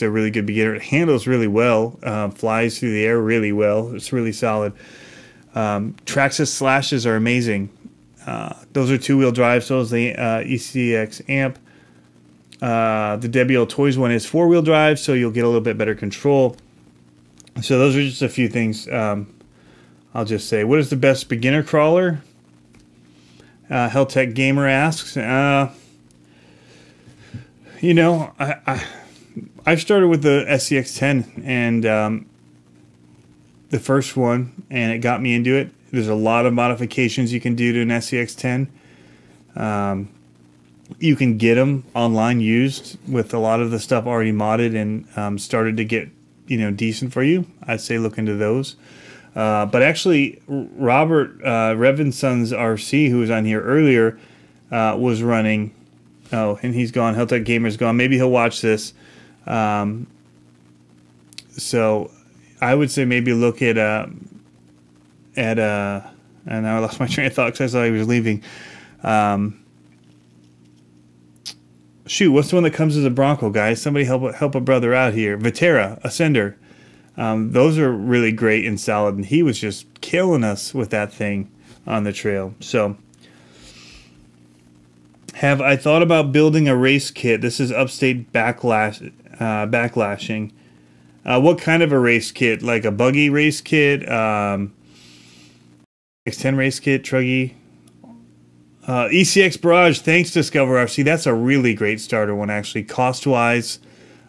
a really good beginner. It handles really well, flies through the air really well. It's really solid. Traxxas slashes are amazing. Those are two-wheel drive. So is the ECX amp. The WL Toys one is four-wheel drive, so you'll get a little bit better control. So those are just a few things. I'll just say, what is the best beginner crawler? Helltech Gamer asks. I've started with the CCxRC10 and the first one, and it got me into it. There's a lot of modifications you can do to an CCxRC10. You can get them online used with a lot of the stuff already modded and started to get decent for you. I'd say look into those. But actually, Robert Revinson's RC, who was on here earlier, was running. Oh, and he's gone. Helltech Gamer's gone. Maybe he'll watch this. So I would say maybe look at and now I lost my train of thought because I saw he was leaving. Shoot, what's the one that comes as a Bronco, guys? Somebody help a brother out here. Vitera, Ascender. Those are really great and solid, and he was just killing us with that thing on the trail. So, have I thought about building a race kit? This is Upstate Backlashing. What kind of a race kit? Like a buggy race kit, X10 race kit, truggy, ECX Barrage, thanks Discover RC. That's a really great starter one, actually, cost-wise.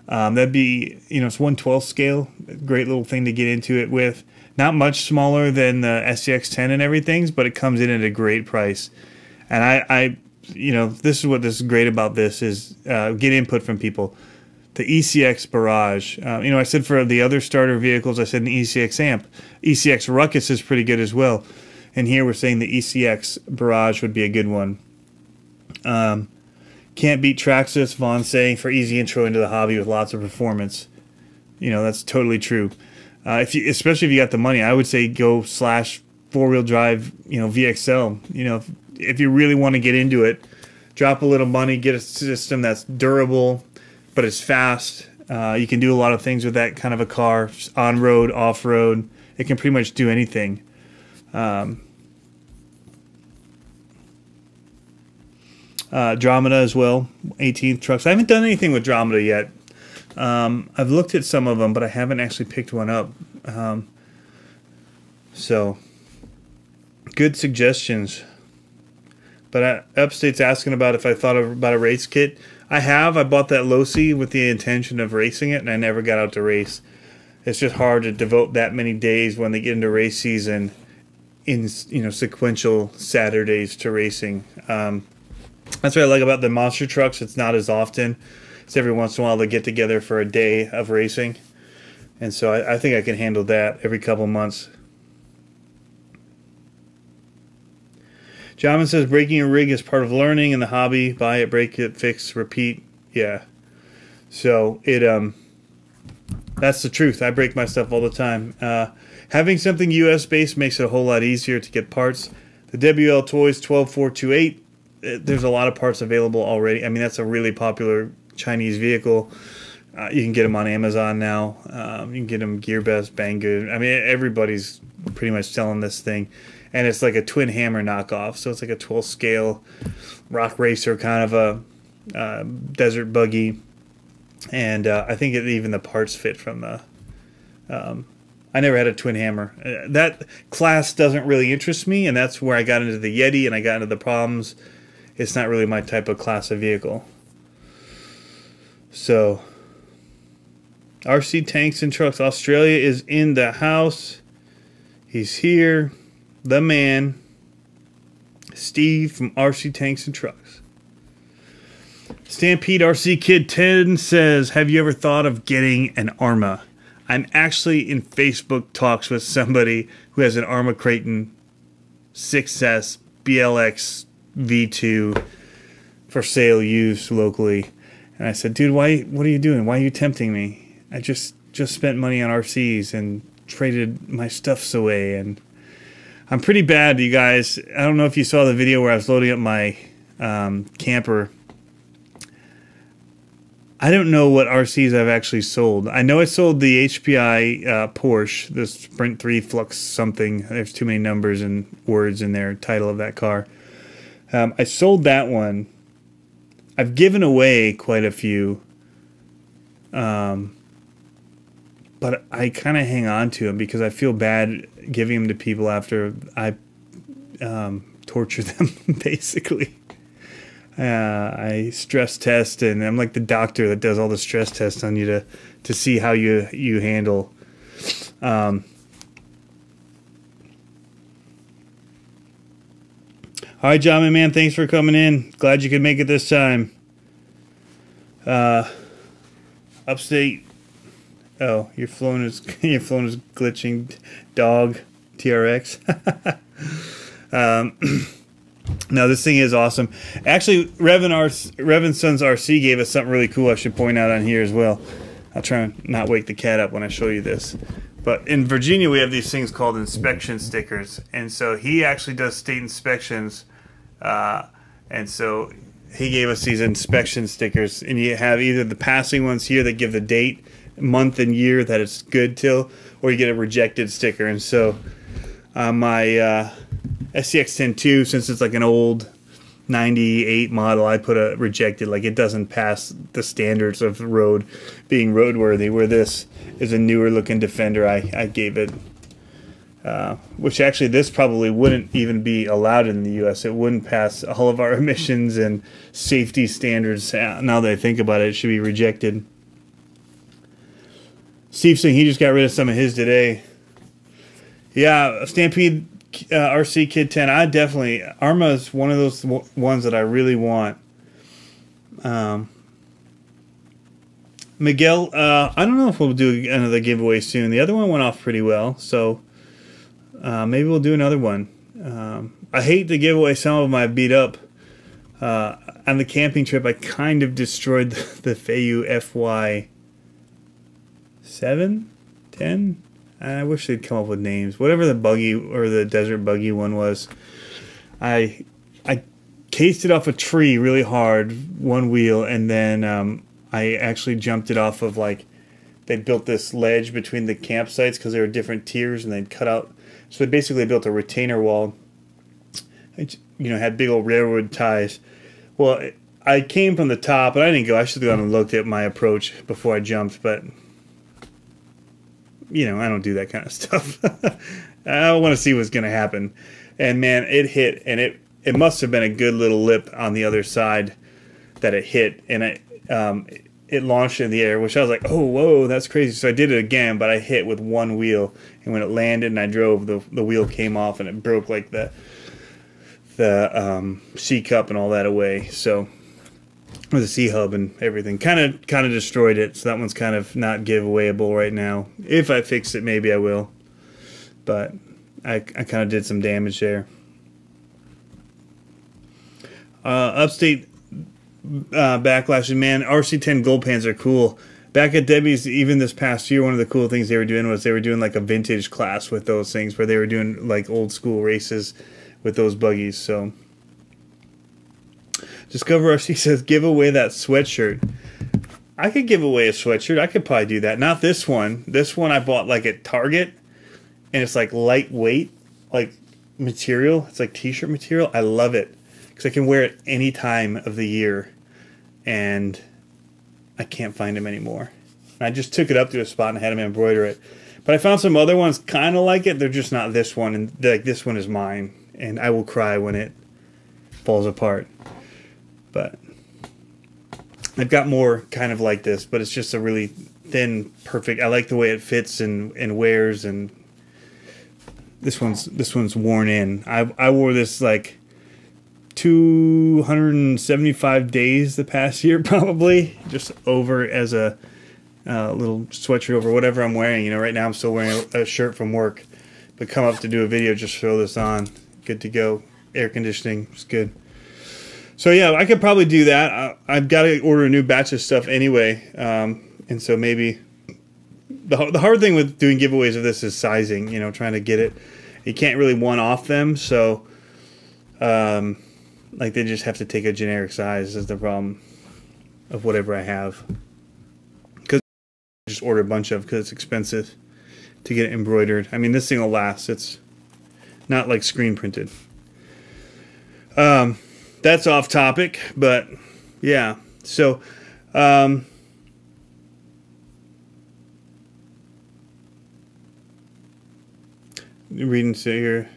That'd be, you know, it's 1/12 scale. Great little thing to get into it with. Not much smaller than the SCX10 and everything, but it comes in at a great price. And I you know, this is what this is great about this is get input from people. The ECX Barrage, you know, I said for the other starter vehicles, I said an ECX Amp. ECX Ruckus is pretty good as well. And here we're saying the ECX Barrage would be a good one. Can't beat Traxxas, Vaughn's saying, for easy intro into the hobby with lots of performance. You know, that's totally true. Especially if you got the money, I would say go slash four-wheel drive, you know, VXL. You know, if you really want to get into it, drop a little money, get a system that's durable, but it's fast. You can do a lot of things with that kind of a car, on-road, off-road. It can pretty much do anything. Dramata as well, 18th trucks. I haven't done anything with Dramata yet. I've looked at some of them, but I haven't actually picked one up. So, good suggestions. But Upstate's asking about if I thought about a race kit. I have. I bought that Losi with the intention of racing it, and I never got out to race. It's just hard to devote that many days when they get into race season in, you know, sequential Saturdays to racing. That's what I like about the monster trucks. It's not as often. It's every once in a while they get together for a day of racing. And so I think I can handle that every couple months. Jamin says breaking a rig is part of learning in the hobby. Buy it, break it, fix, repeat. Yeah. So it that's the truth. I break my stuff all the time. Having something US based makes it a whole lot easier to get parts. The WL Toys 12428. There's a lot of parts available already. I mean, that's a really popular Chinese vehicle. You can get them on Amazon now. You can get them GearBest, Banggood. I mean, everybody's pretty much selling this thing. And it's like a twin hammer knockoff. So it's like a 12 scale rock racer kind of a desert buggy. And I think even the parts fit from the... I never had a twin hammer. That class doesn't really interest me. And that's where I got into the Yeti and I got into the problems. It's not really my type of class of vehicle. So, RC Tanks and Trucks Australia is in the house. He's here. The man, Steve from RC Tanks and Trucks. Stampede RC Kid 10 says, have you ever thought of getting an Arrma? I'm actually in Facebook talks with somebody who has an Arrma Creighton 6S BLX V2 for sale used locally. And I said, dude, what are you doing? Why are you tempting me? I just spent money on RCs and traded my stuffs away, and I'm pretty bad, you guys. I don't know if you saw the video where I was loading up my camper. I don't know what RCs I've actually sold. I know I sold the HPI Porsche, the Sprint 3 Flux something. There's too many numbers and words in there, title of that car. I sold that one. I've given away quite a few. But I kind of hang on to them because I feel bad giving them to people after I torture them, basically. I stress test, and I'm like the doctor that does all the stress tests on you to see how you handle. All right, John, my man, thanks for coming in. Glad you could make it this time. Upstate. Oh, your phone is glitching. Dog TRX. No, this thing is awesome. Actually, Revan Sons RC gave us something really cool I should point out on here as well. I'll try and not wake the cat up when I show you this. But in Virginia, we have these things called inspection stickers. And so he actually does state inspections. And so he gave us these inspection stickers. And you have either the passing ones here that give the date, month and year that it's good till, or you get a rejected sticker. And so my SCX-10 since it's like an old 98 model, I put a rejected, like it doesn't pass the standards of road being roadworthy, where this is a newer looking Defender. I gave it which actually this probably wouldn't even be allowed in the U.S. It wouldn't pass all of our emissions and safety standards. Now that I think about it, it should be rejected. Steve saying he just got rid of some of his today. Yeah, Stampede RC Kid 10. I definitely, Arma is one of those ones that I really want. Miguel, I don't know if we'll do another giveaway soon. The other one went off pretty well, so maybe we'll do another one. I hate to give away some of them I beat up. On the camping trip, I kind of destroyed the Feiyu FY7, 10. I wish they'd come up with names. Whatever the buggy or the desert buggy one was, I cased it off a tree really hard, one wheel, and then I actually jumped it off of, like, they built this ledge between the campsites because there were different tiers, and they'd cut out. So they basically built a retainer wall. It, you know, had big old railroad ties. Well, I came from the top, and I didn't go. I should have gone and looked at my approach before I jumped, but you know, I don't do that kind of stuff. I want to see what's going to happen. And man, it hit, and it must have been a good little lip on the other side that it hit, and it launched in the air, which I was like, oh, whoa, that's crazy. So I did it again, but I hit with one wheel, and when it landed and I drove, the wheel came off, and it broke like the C cup and all that away. So, or the C hub and everything, kind of destroyed it. So that one's kind of not giveawayable right now. If I fix it, maybe I will. But I kind of did some damage there. Upstate Backlash, man, RC10 gold pans are cool. Back at Debbie's, even this past year, one of the cool things they were doing was they were doing like a vintage class with those things, where they were doing like old school races with those buggies. So Discover RC says, give away that sweatshirt. I could give away a sweatshirt. I could probably do that. Not this one. This one I bought like at Target, and it's like lightweight, like material. It's like t-shirt material. I love it because I can wear it any time of the year, and I can't find them anymore. I just took it up to a spot and had them embroider it. But I found some other ones kind of like it. They're just not this one, and like this one is mine, and I will cry when it falls apart. But I've got more kind of like this, but it's just a really thin, perfect. I like the way it fits and wears, and this one's worn in. I wore this like 275 days the past year, probably, just over as a little sweatshirt over whatever I'm wearing. You know, right now I'm still wearing a shirt from work, but come up to do a video, just throw this on. Good to go. Air conditioning, it's good. So yeah, I could probably do that. I've got to order a new batch of stuff anyway, and so maybe the hard thing with doing giveaways of this is sizing. You know, trying to get it. You can't really one-off them, so like they just have to take a generic size is the problem of whatever I have. Because I just order a bunch of because it's expensive to get it embroidered. I mean, this thing will last. It's not like screen printed. That's off topic, but yeah. So, reading here.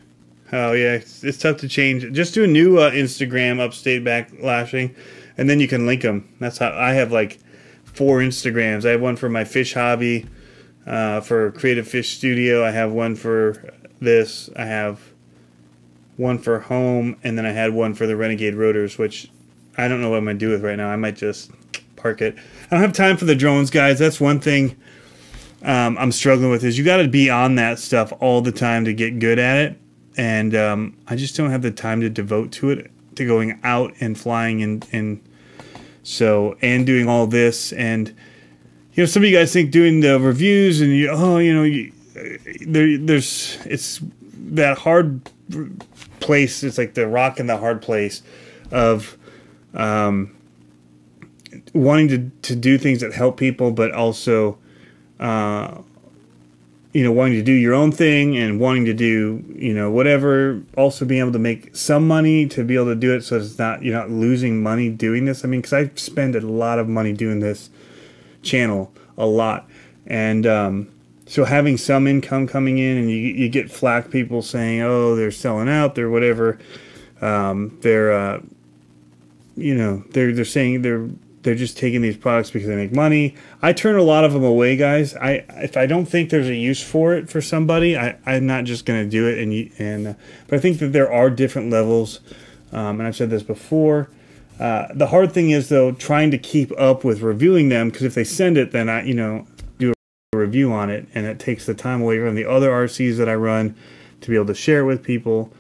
Oh yeah, it's tough to change. Just do a new Instagram, Upstate Backlashing, and then you can link them. That's how I have like 4 Instagrams. I have one for my fish hobby, for Creative Fish Studio. I have one for this. I have one for home, and then I had one for the Renegade Rotors, which I don't know what I'm going to do with right now. I might just park it. I don't have time for the drones, guys. That's one thing I'm struggling with, is you got to be on that stuff all the time to get good at it, and I just don't have the time to devote to it, to going out and flying and doing all this. And you know, some of you guys think doing the reviews and it's that hard place. It's like the rock in the hard place of wanting to do things that help people, but also wanting to do your own thing and wanting to do whatever, also being able to make some money to be able to do it, so it's not, you're not losing money doing this. I mean, because I spend a lot of money doing this channel, a lot, and So having some income coming in, and you get flack people saying, oh, they're selling out, they're whatever. They're saying they're just taking these products because they make money. I turn a lot of them away, guys. If I don't think there's a use for it for somebody, I'm not just going to do it. But I think that there are different levels, and I've said this before. The hard thing is, though, trying to keep up with reviewing them, because if they send it, then I do a review on it, and it takes the time away from the other RCs that I run to be able to share it with people.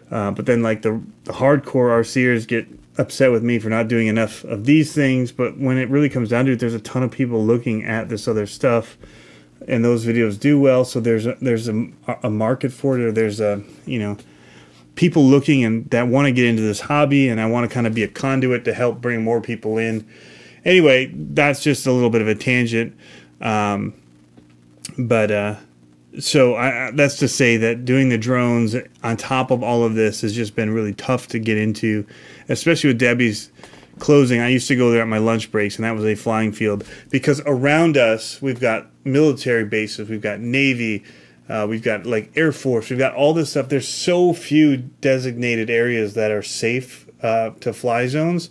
But then, like, the hardcore RCers get upset with me for not doing enough of these things. But when it really comes down to it, there's a ton of people looking at this other stuff, and those videos do well. So there's a market for it, or there's people looking and that want to get into this hobby, and I want to kind of be a conduit to help bring more people in. Anyway, that's just a little bit of a tangent. So that's to say that doing the drones on top of all of this has just been really tough to get into, especially with Debbie's closing. I used to go there at my lunch breaks, and that was a flying field, because around us we've got military bases, we've got Navy, we've got like Air Force, we've got all this stuff. There's so few designated areas that are safe to fly zones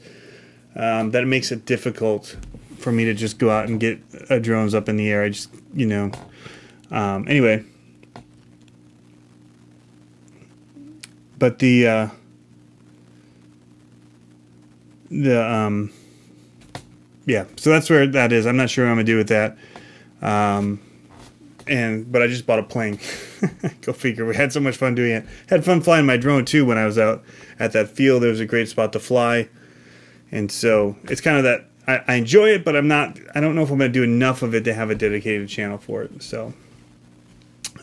that it makes it difficult for me to just go out and get drones up in the air. I just, anyway, but yeah, so that's where that is. I'm not sure what I'm gonna do with that. But I just bought a plane. Go figure. We had so much fun doing it. Had fun flying my drone too when I was out at that field. It was a great spot to fly. And so it's kind of that I enjoy it, but I don't know if I'm going to do enough of it to have a dedicated channel for it. So,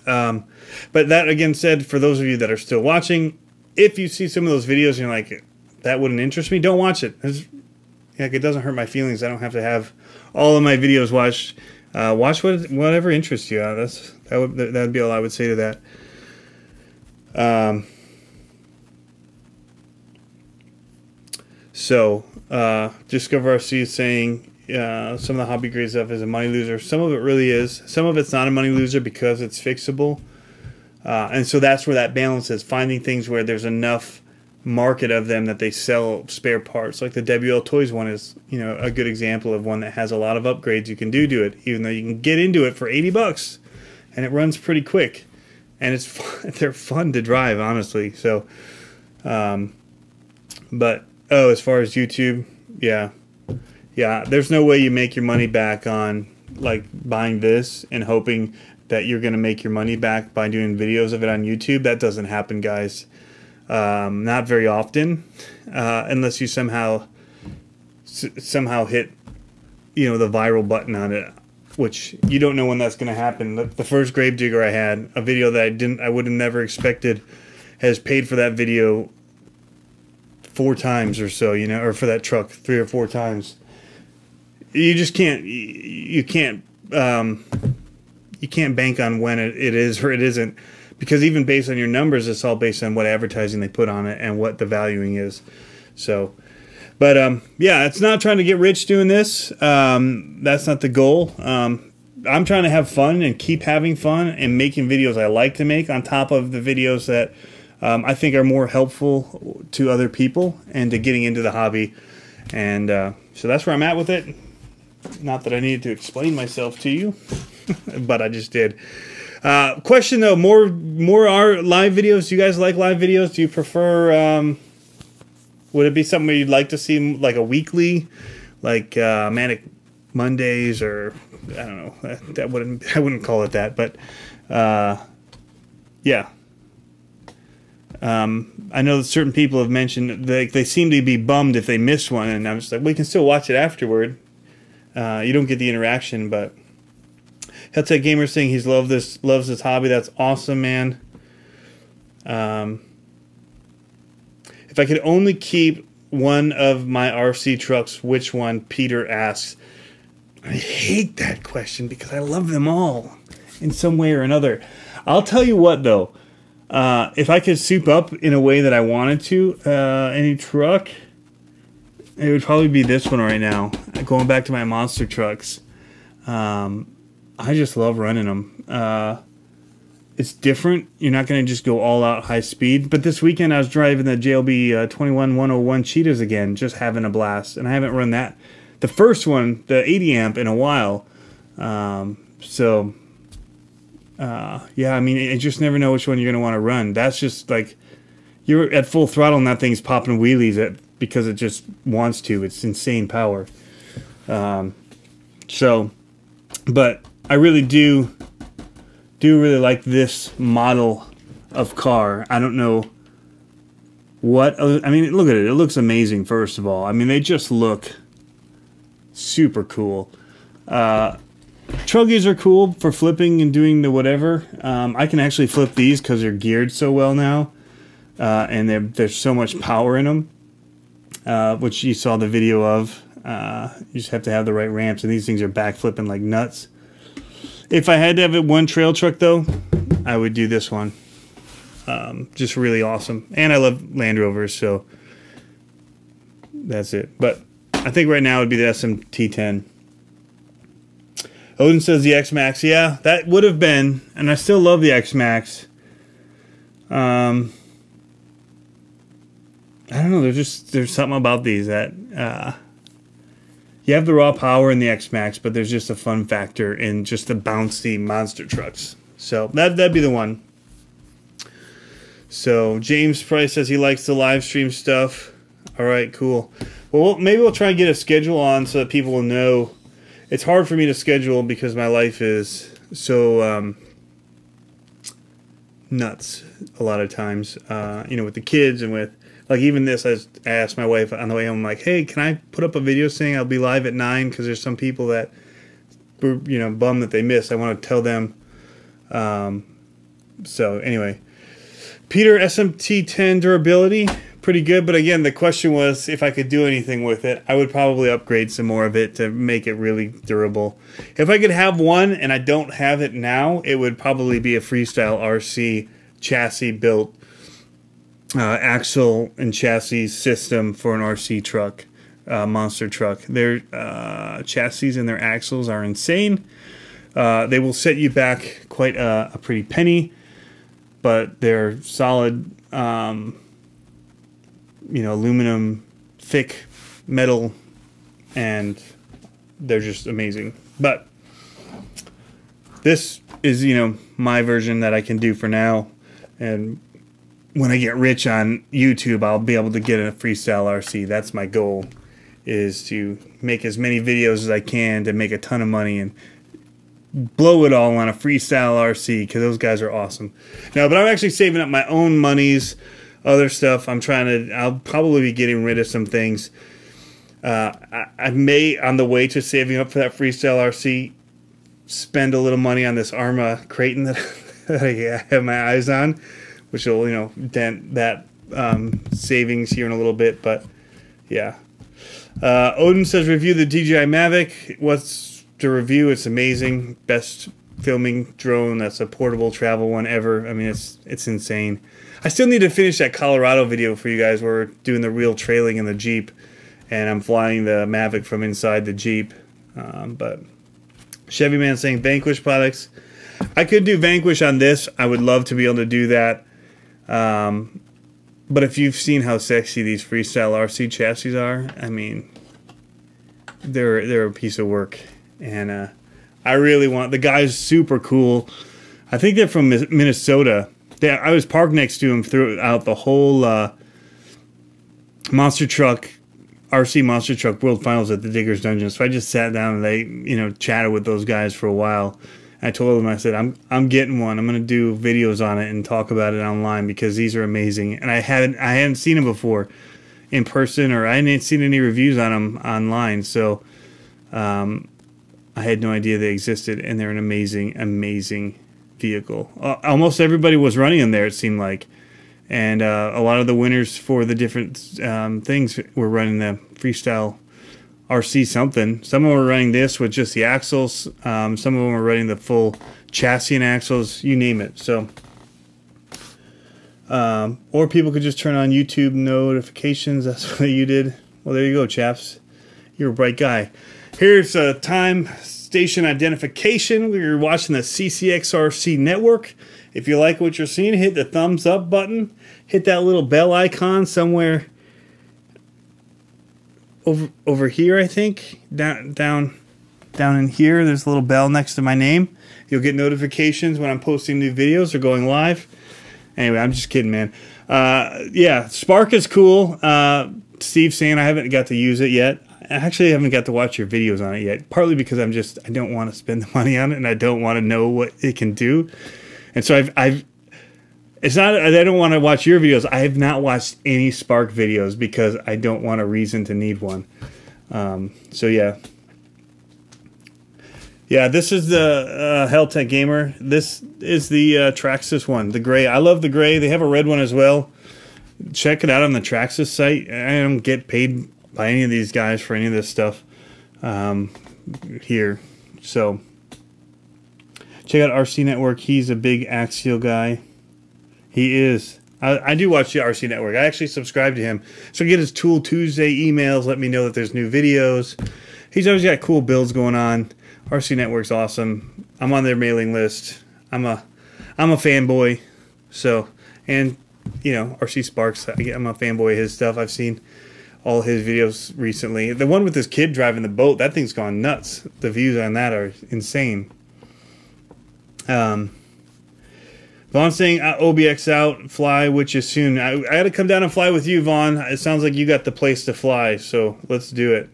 but that again said, for those of you that are still watching, if you see some of those videos and you're like, that wouldn't interest me, don't watch it. Like, it doesn't hurt my feelings. I don't have to have all of my videos watched. Watch whatever interests you. That would be all I would say to that. Discover RC is saying some of the hobby grade stuff is a money loser. Some of it really is. Some of it's not a money loser because it's fixable. And so that's where that balance is. Finding things where there's enough market of them that they sell spare parts. Like the WL Toys one is, a good example of one that has a lot of upgrades you can do to it, even though you can get into it for $80 and it runs pretty quick, and it's fun. They're fun to drive, honestly. So, but as far as YouTube, yeah, there's no way you make your money back on like buying this and hoping that you're going to make your money back by doing videos of it on YouTube. That doesn't happen, guys. Not very often, unless you somehow hit, the viral button on it, which you don't know when that's going to happen. The first Gravedigger I had, a video that I would have never expected, has paid for that video 4 times or so, or for that truck 3 or 4 times. You just can't, you can't bank on when it is or it isn't. Because even based on your numbers, it's all based on what advertising they put on it and what the valuing is. So, but yeah, it's not trying to get rich doing this. That's not the goal. I'm trying to have fun and keep having fun and making videos I like to make on top of the videos that I think are more helpful to other people and to getting into the hobby. And so that's where I'm at with it. Not that I needed to explain myself to you, but I just did. Question though, more our live videos. Do you guys like live videos? Do you prefer, would it be something where you'd like to see like a weekly, like Manic Mondays, or I don't know, I wouldn't call it that, but yeah. I know that certain people have mentioned they seem to be bummed if they miss one, and I'm just like, we can still watch it afterward. You don't get the interaction, but Helltech Gamer saying he's loves this hobby. That's awesome, man. If I could only keep one of my RC trucks, which one? Peter asks. I hate that question because I love them all in some way or another. I'll tell you what, though. If I could soup up in a way that I wanted to, any truck, it would probably be this one right now. Going back to my monster trucks. I just love running them. It's different. You're not going to just go all out high speed. But this weekend I was driving the JLB 21101 Cheetahs again, just having a blast. And I haven't run that, the first one, the 80 amp, in a while. Yeah, I mean, you just never know which one you're going to want to run. That's just like, you're at full throttle and that thing's popping wheelies because it just wants to. It's insane power. But I really do really like this model of car. I don't know what, I mean, look at it. It looks amazing, first of all. I mean, they just look super cool. Truggies are cool for flipping and doing the whatever. I can actually flip these because they're geared so well now. And there's so much power in them, which you saw the video of. You just have to have the right ramps, and these things are back flipping like nuts. If I had to have it one trail truck, though, I would do this one. Just really awesome. And I love Land Rovers, so that's it. But I think right now it would be the SMT10. Odin says the X-Max. Yeah, that would have been, and I still love the X-Max. I don't know, there's something about these that you have the raw power in the X-Max, but there's just a fun factor in just the bouncy monster trucks. So that'd be the one. So James Price says he likes the live stream stuff. All right, cool. Well, maybe we'll try and get a schedule on so that people will know. It's hard for me to schedule because my life is so nuts a lot of times. You know, with the kids and with, like, even this, I asked my wife on the way home, I'm like, hey, can I put up a video saying I'll be live at 9? Because there's some people that were, you know, bummed that they missed. I want to tell them. So, anyway. Peter, SMT10 durability, pretty good. But, again, the question was if I could do anything with it. I would probably upgrade some more of it to make it really durable. If I could have one, and I don't have it now, it would probably be a Freestyle RC chassis built. Axle and chassis system for an RC truck, monster truck. Their chassis and their axles are insane. They will set you back quite a pretty penny, but they're solid, you know, aluminum, thick metal, and they're just amazing. But this is, you know, my version that I can do for now, and when I get rich on YouTube, I'll be able to get a Freestyle RC. That's my goal, is to make as many videos as I can to make a ton of money and blow it all on a Freestyle RC, because those guys are awesome. No, but I'm actually saving up my own monies, other stuff. I'll probably be getting rid of some things. I may, on the way to saving up for that Freestyle RC, spend a little money on this Arma Creighton that I have my eyes on, which will, you know, dent that savings here in a little bit. But yeah, Odin says review the DJI Mavic. What's to review? It's amazing. Best filming drone that's a portable travel one ever. I mean, it's insane. I still need to finish that Colorado video for you guys where we're doing the real trailing in the Jeep, and I'm flying the Mavic from inside the Jeep. But Chevy Man saying Vanquish products. I could do Vanquish on this. I would love to be able to do that. But if you've seen how sexy these Freestyle RC chassis are, I mean, they're a piece of work. And I really want, the guy's super cool. I think they're from Minnesota. I was parked next to him throughout the whole monster truck, RC monster truck World Finals at the Diggers Dungeon. So I just sat down and they, you know, chatted with those guys for a while. I told them, I said, I'm getting one. I'm going to do videos on it and talk about it online because these are amazing. And I hadn't seen them before in person, or I hadn't seen any reviews on them online. So I had no idea they existed, and they're an amazing, amazing vehicle. Almost everybody was running them there, it seemed like. And a lot of the winners for the different things were running the Freestyle RC something. Some of them were running this with just the axles. Some of them were running the full chassis and axles, you name it. So, or people could just turn on YouTube notifications. That's what you did. Well, there you go, chaps. You're a bright guy. Here's time station identification. We're watching the CCxRC network. If you like what you're seeing, hit the thumbs up button. Hit that little bell icon somewhere over here, I think. Down in here, there's a little bell next to my name. You'll get notifications when I'm posting new videos or going live. Anyway, I'm just kidding, man. Yeah, Spark is cool. Steve's saying I haven't got to use it yet. I actually haven't got to watch your videos on it yet, partly because I don't want to spend the money on it, and I don't want to know what it can do. And so it's not, I don't want to watch your videos. I have not watched any Spark videos because I don't want a reason to need one. So yeah. Yeah, this is the Helltech Gamer. This is the Traxxas one, the gray. I love the gray. They have a red one as well. Check it out on the Traxxas site. I don't get paid by any of these guys for any of this stuff here. So check out RC Network. He's a big Axial guy. He is. I do watch the RC Network. I actually subscribe to him. So I get his Tool Tuesday emails. Let me know that there's new videos. He's always got cool builds going on. RC Network's awesome. I'm on their mailing list. I'm a fanboy. So, and you know, RC Sparks. I'm a fanboy of his stuff. I've seen all his videos recently. The one with this kid driving the boat, that thing's gone nuts. The views on that are insane. Vaughn's saying OBX out, fly, which is soon. I got to come down and fly with you, Vaughn. It sounds like you got the place to fly, so let's do it.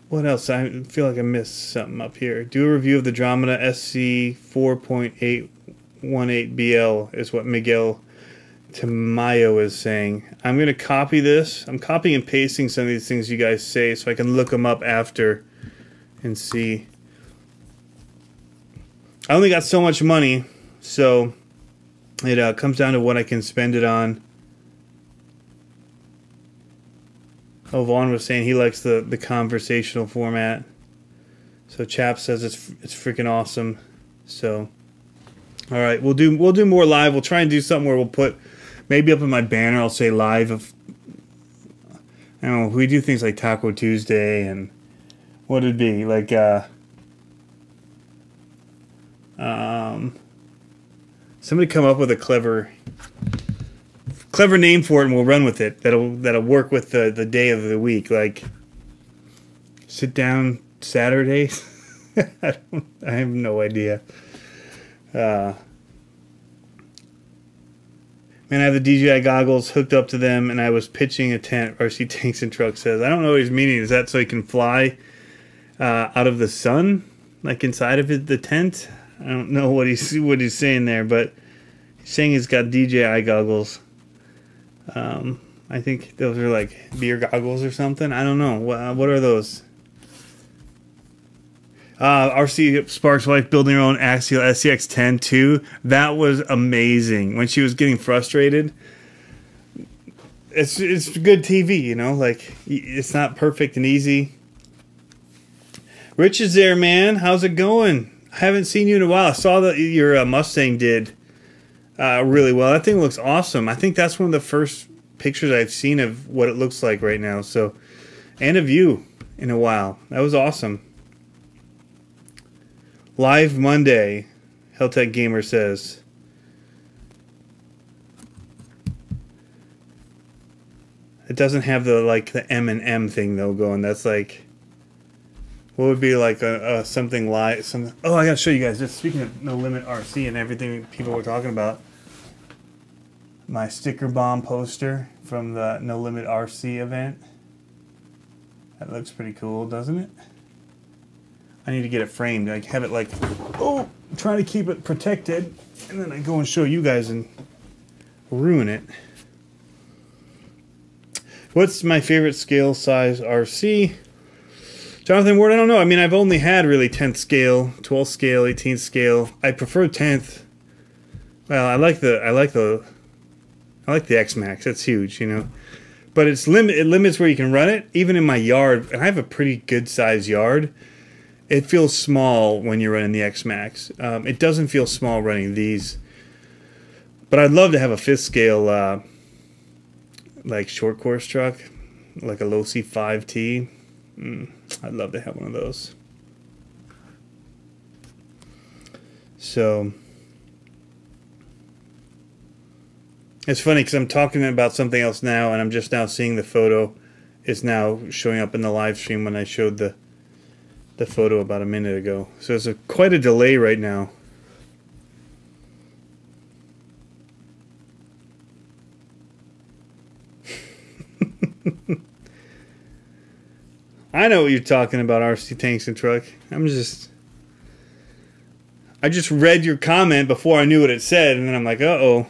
What else? I feel like I missed something up here. Do a review of the Dramata SC 4.818BL is what Miguel Tamayo is saying. I'm going to copy this. I'm copying and pasting some of these things you guys say so I can look them up after and see. I only got so much money, so it comes down to what I can spend it on. Oh, Vaughn was saying he likes the conversational format. So Chap says it's freaking awesome. So, all right, we'll do more live. We'll try and do something where we'll put maybe up in my banner. I'll say live of. I don't know. We do things like Taco Tuesday and what it'd be like. Somebody come up with a clever name for it, and we'll run with it. That'll work with the day of the week. Like sit down Saturday. I have no idea. Man, I have the DJI goggles hooked up to them, and I was pitching a tent. RC Tanks and Trucks says, I don't know what he's meaning. Is that so he can fly out of the sun, like inside of the tent? I don't know what he's saying there, but he's saying he's got DJI goggles. I think those are like beer goggles or something. I don't know. What are those? RC Sparks' wife building her own Axial SMT10 too. That was amazing. When she was getting frustrated, it's good TV, you know. Like it's not perfect and easy. Rich is there, man. How's it going? I haven't seen you in a while. I saw that your Mustang did really well. That thing looks awesome. I think that's one of the first pictures I've seen of what it looks like right now. So, and of you in a while. That was awesome. Live Monday, Helltech Gamer says. It doesn't have the M&M thing though going. That's like, what would be like something live? Something. Oh, I gotta show you guys. Just speaking of No Limit RC and everything people were talking about. My sticker bomb poster from the No Limit RC event. That looks pretty cool, doesn't it? I need to get it framed. I have it like, oh, I'm trying to keep it protected, and then I go and show you guys and ruin it. What's my favorite scale size RC? Jonathan Ward, I don't know. I mean, I've only had really 10th scale, 12th scale, 18th scale. I prefer 10th. Well, I like the X-Max. That's huge, you know. But it limits where you can run it. Even in my yard, and I have a pretty good sized yard, it feels small when you're running the X-Max. It doesn't feel small running these. But I'd love to have a 5th scale like short course truck. like a Losi 5T. I'd love to have one of those. So it's funny because I'm talking about something else now, and I'm just now seeing the photo. It's now showing up in the live stream when I showed the photo about a minute ago. So it's quite a delay right now. I know what you're talking about, RC Tanks and Truck. I just read your comment before I knew what it said, and then I'm like, uh-oh.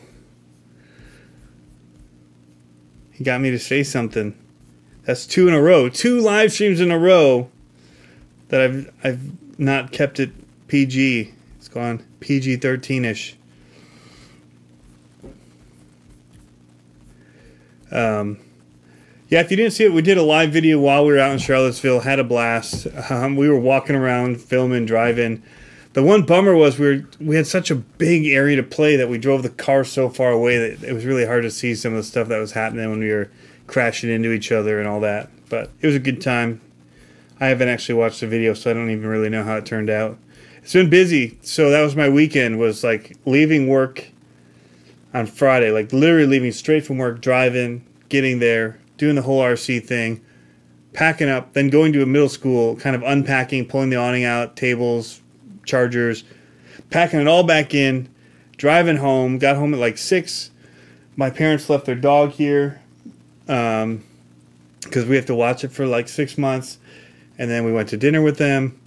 He got me to say something. That's 2 in a row. 2 live streams in a row that I've not kept it PG. It's gone PG-13-ish. Yeah, if you didn't see it, we did a live video while we were out in Charlottesville. Had a blast. We were walking around, filming, driving. The one bummer was we had such a big area to play that we drove the car so far away that it was really hard to see some of the stuff that was happening when we were crashing into each other and all that. But it was a good time. I haven't actually watched the video, so I don't even really know how it turned out. It's been busy, so that was my weekend, was like leaving work on Friday, like literally leaving straight from work, driving, getting there, doing the whole RC thing, packing up, then going to a middle school, kind of unpacking, pulling the awning out, tables, chargers, packing it all back in, driving home, got home at like 6. My parents left their dog here because we have to watch it for like 6 months, and then we went to dinner with them,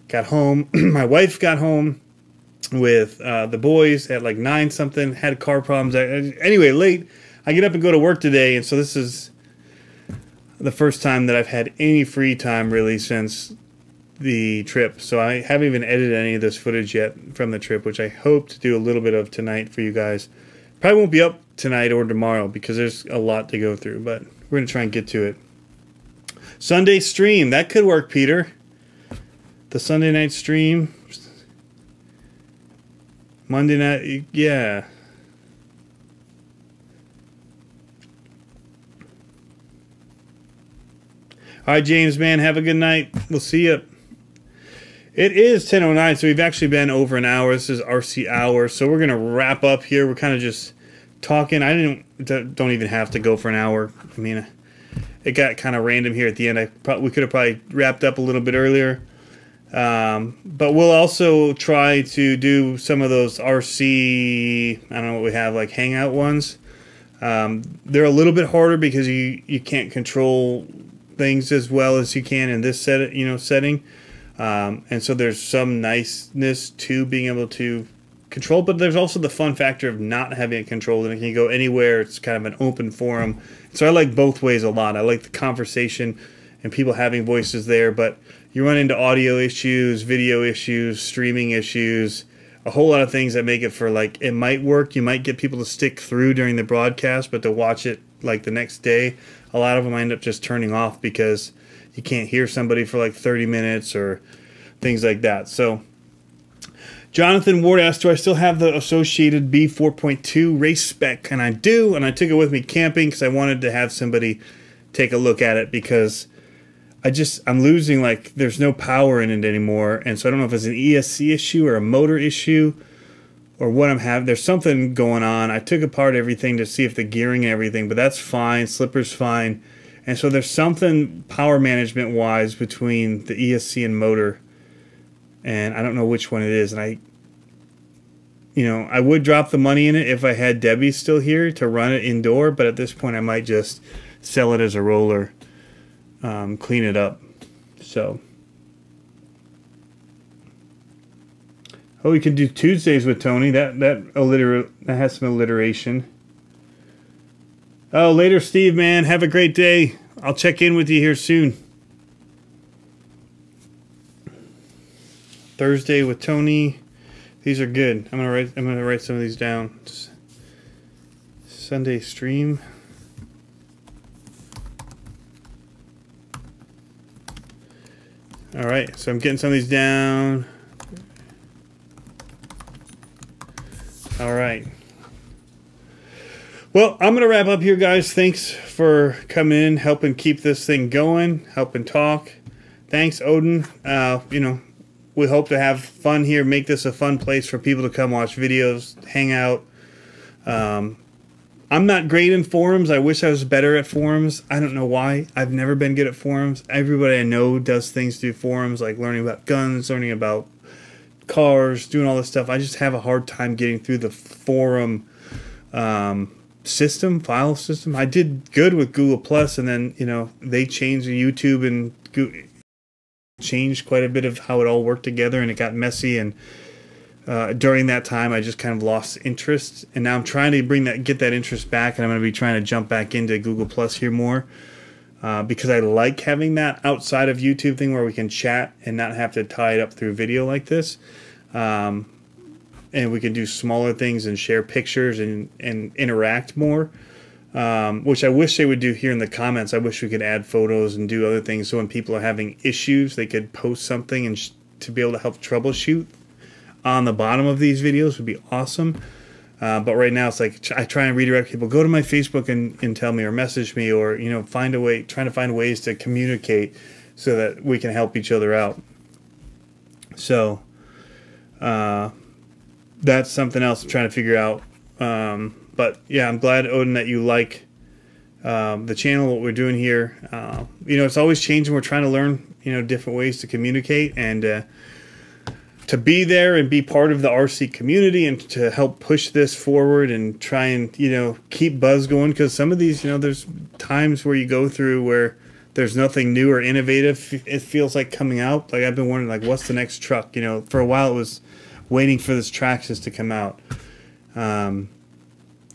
got home. My wife got home with the boys at like 9 something, had car problems. Anyway, late. I get up and go to work today, and so this is the first time that I've had any free time really since the trip. So I haven't even edited any of this footage yet from the trip, which I hope to do a little bit of tonight for you guys. Probably won't be up tonight or tomorrow because there's a lot to go through, but we're going to try and get to it. Sunday stream. That could work, Peter. The Sunday night stream. Monday night, yeah. All right, James, man, have a good night. We'll see you. It is 10:09, so we've actually been over an hour. This is RC Hour, so we're going to wrap up here. We're kind of just talking. I don't even have to go for an hour. I mean, it got kind of random here at the end. We could have probably wrapped up a little bit earlier. But we'll also try to do some of those RC, I don't know what we have, like hangout ones. They're a little bit harder because you can't control things as well as you can in this setting. And so there's some niceness to being able to control, but there's also the fun factor of not having it controlled, and it can go anywhere. It's kind of an open forum. So I like both ways a lot. I like the conversation and people having voices there, but you run into audio issues, video issues, streaming issues, a whole lot of things that make it for, like, it might work. You might get people to stick through during the broadcast, but to watch it like the next day, a lot of them end up just turning off because you can't hear somebody for like 30 minutes or things like that. So Jonathan Ward asked, do I still have the associated B4.2 race spec? And I do, and I took it with me camping because I wanted to have somebody take a look at it because I'm losing, like, there's no power in it anymore, and so I don't know if it's an ESC issue or a motor issue or what I'm having. There's something going on. I took apart everything to see if the gearing and everything, but that's fine. Slipper's fine. And so there's something power management wise between the ESC and motor, and I don't know which one it is. And I would drop the money in it if I had Debbie still here to run it indoor, but at this point I might just sell it as a roller, clean it up. So, oh, we could do Tuesdays with Tony. That has some alliteration. Oh, later, Steve, man. Have a great day. I'll check in with you here soon. Thursday with Tony. These are good. I'm gonna write some of these down. Sunday stream. All right, so I'm getting some of these down. All right. Well, I'm going to wrap up here, guys. Thanks for coming in, helping keep this thing going, helping talk. Thanks, Odin. You know, we hope to have fun here, make this a fun place for people to come watch videos, hang out. I'm not great in forums. I wish I was better at forums. I don't know why. I've never been good at forums. Everybody I know does things through forums, like learning about guns, learning about cars, doing all this stuff. I just have a hard time getting through the forum system, file system. I did good with Google Plus, and then, you know, they changed the YouTube and changed quite a bit of how it all worked together, and it got messy. And during that time, I just kind of lost interest, and now I'm trying to get that interest back, and I'm going to be trying to jump back into Google Plus here more, because I like having that outside of YouTube thing where we can chat and not have to tie it up through video like this, and we can do smaller things and share pictures and interact more, which I wish they would do here in the comments. I wish we could add photos and do other things, so when people are having issues, they could post something and to be able to help troubleshoot on the bottom of these videos would be awesome. But right now it's like I try and redirect people, go to my Facebook and tell me, or message me, or, you know, trying to find ways to communicate so that we can help each other out. So that's something else I'm trying to figure out. But yeah, I'm glad, Odin, that you like the channel, what we're doing here. You know, it's always changing. We're trying to learn, you know, different ways to communicate and to be there and be part of the RC community and to help push this forward and try and, you know, keep buzz going. Because some of these, you know, there's times where you go through where there's nothing new or innovative, it feels like, coming out. Like, I've been wondering, like, what's the next truck? You know, for a while it was waiting for this Traxxas to come out. And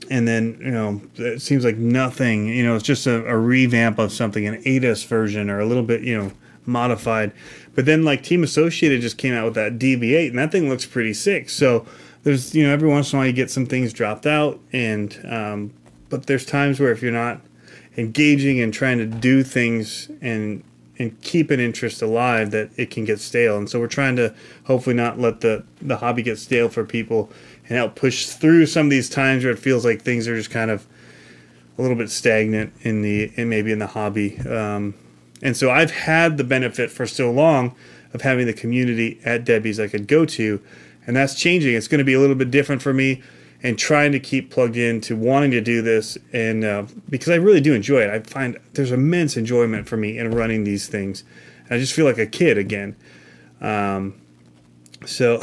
then, you know, it seems like nothing, you know, it's just a revamp of something, an ADAS version, or a little bit, you know, modified. But then, like, Team Associated just came out with that DB8, and that thing looks pretty sick. So there's, you know, every once in a while you get some things dropped out, and but there's times where if you're not engaging and trying to do things and keep an interest alive, that it can get stale. And so we're trying to hopefully not let the hobby get stale for people and help push through some of these times where it feels like things are just kind of a little bit stagnant maybe in the hobby. And so I've had the benefit for so long of having the community at Debbie's I could go to, and that's changing. It's going to be a little bit different for me, and trying to keep plugged in to wanting to do this, and because I really do enjoy it. I find there's immense enjoyment for me in running these things. I just feel like a kid again. So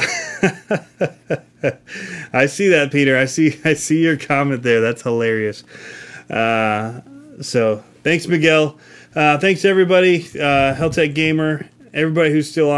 I see that, Peter. I see your comment there. That's hilarious. So thanks, Miguel. Thanks, everybody. Helltech Gamer, everybody who's still on.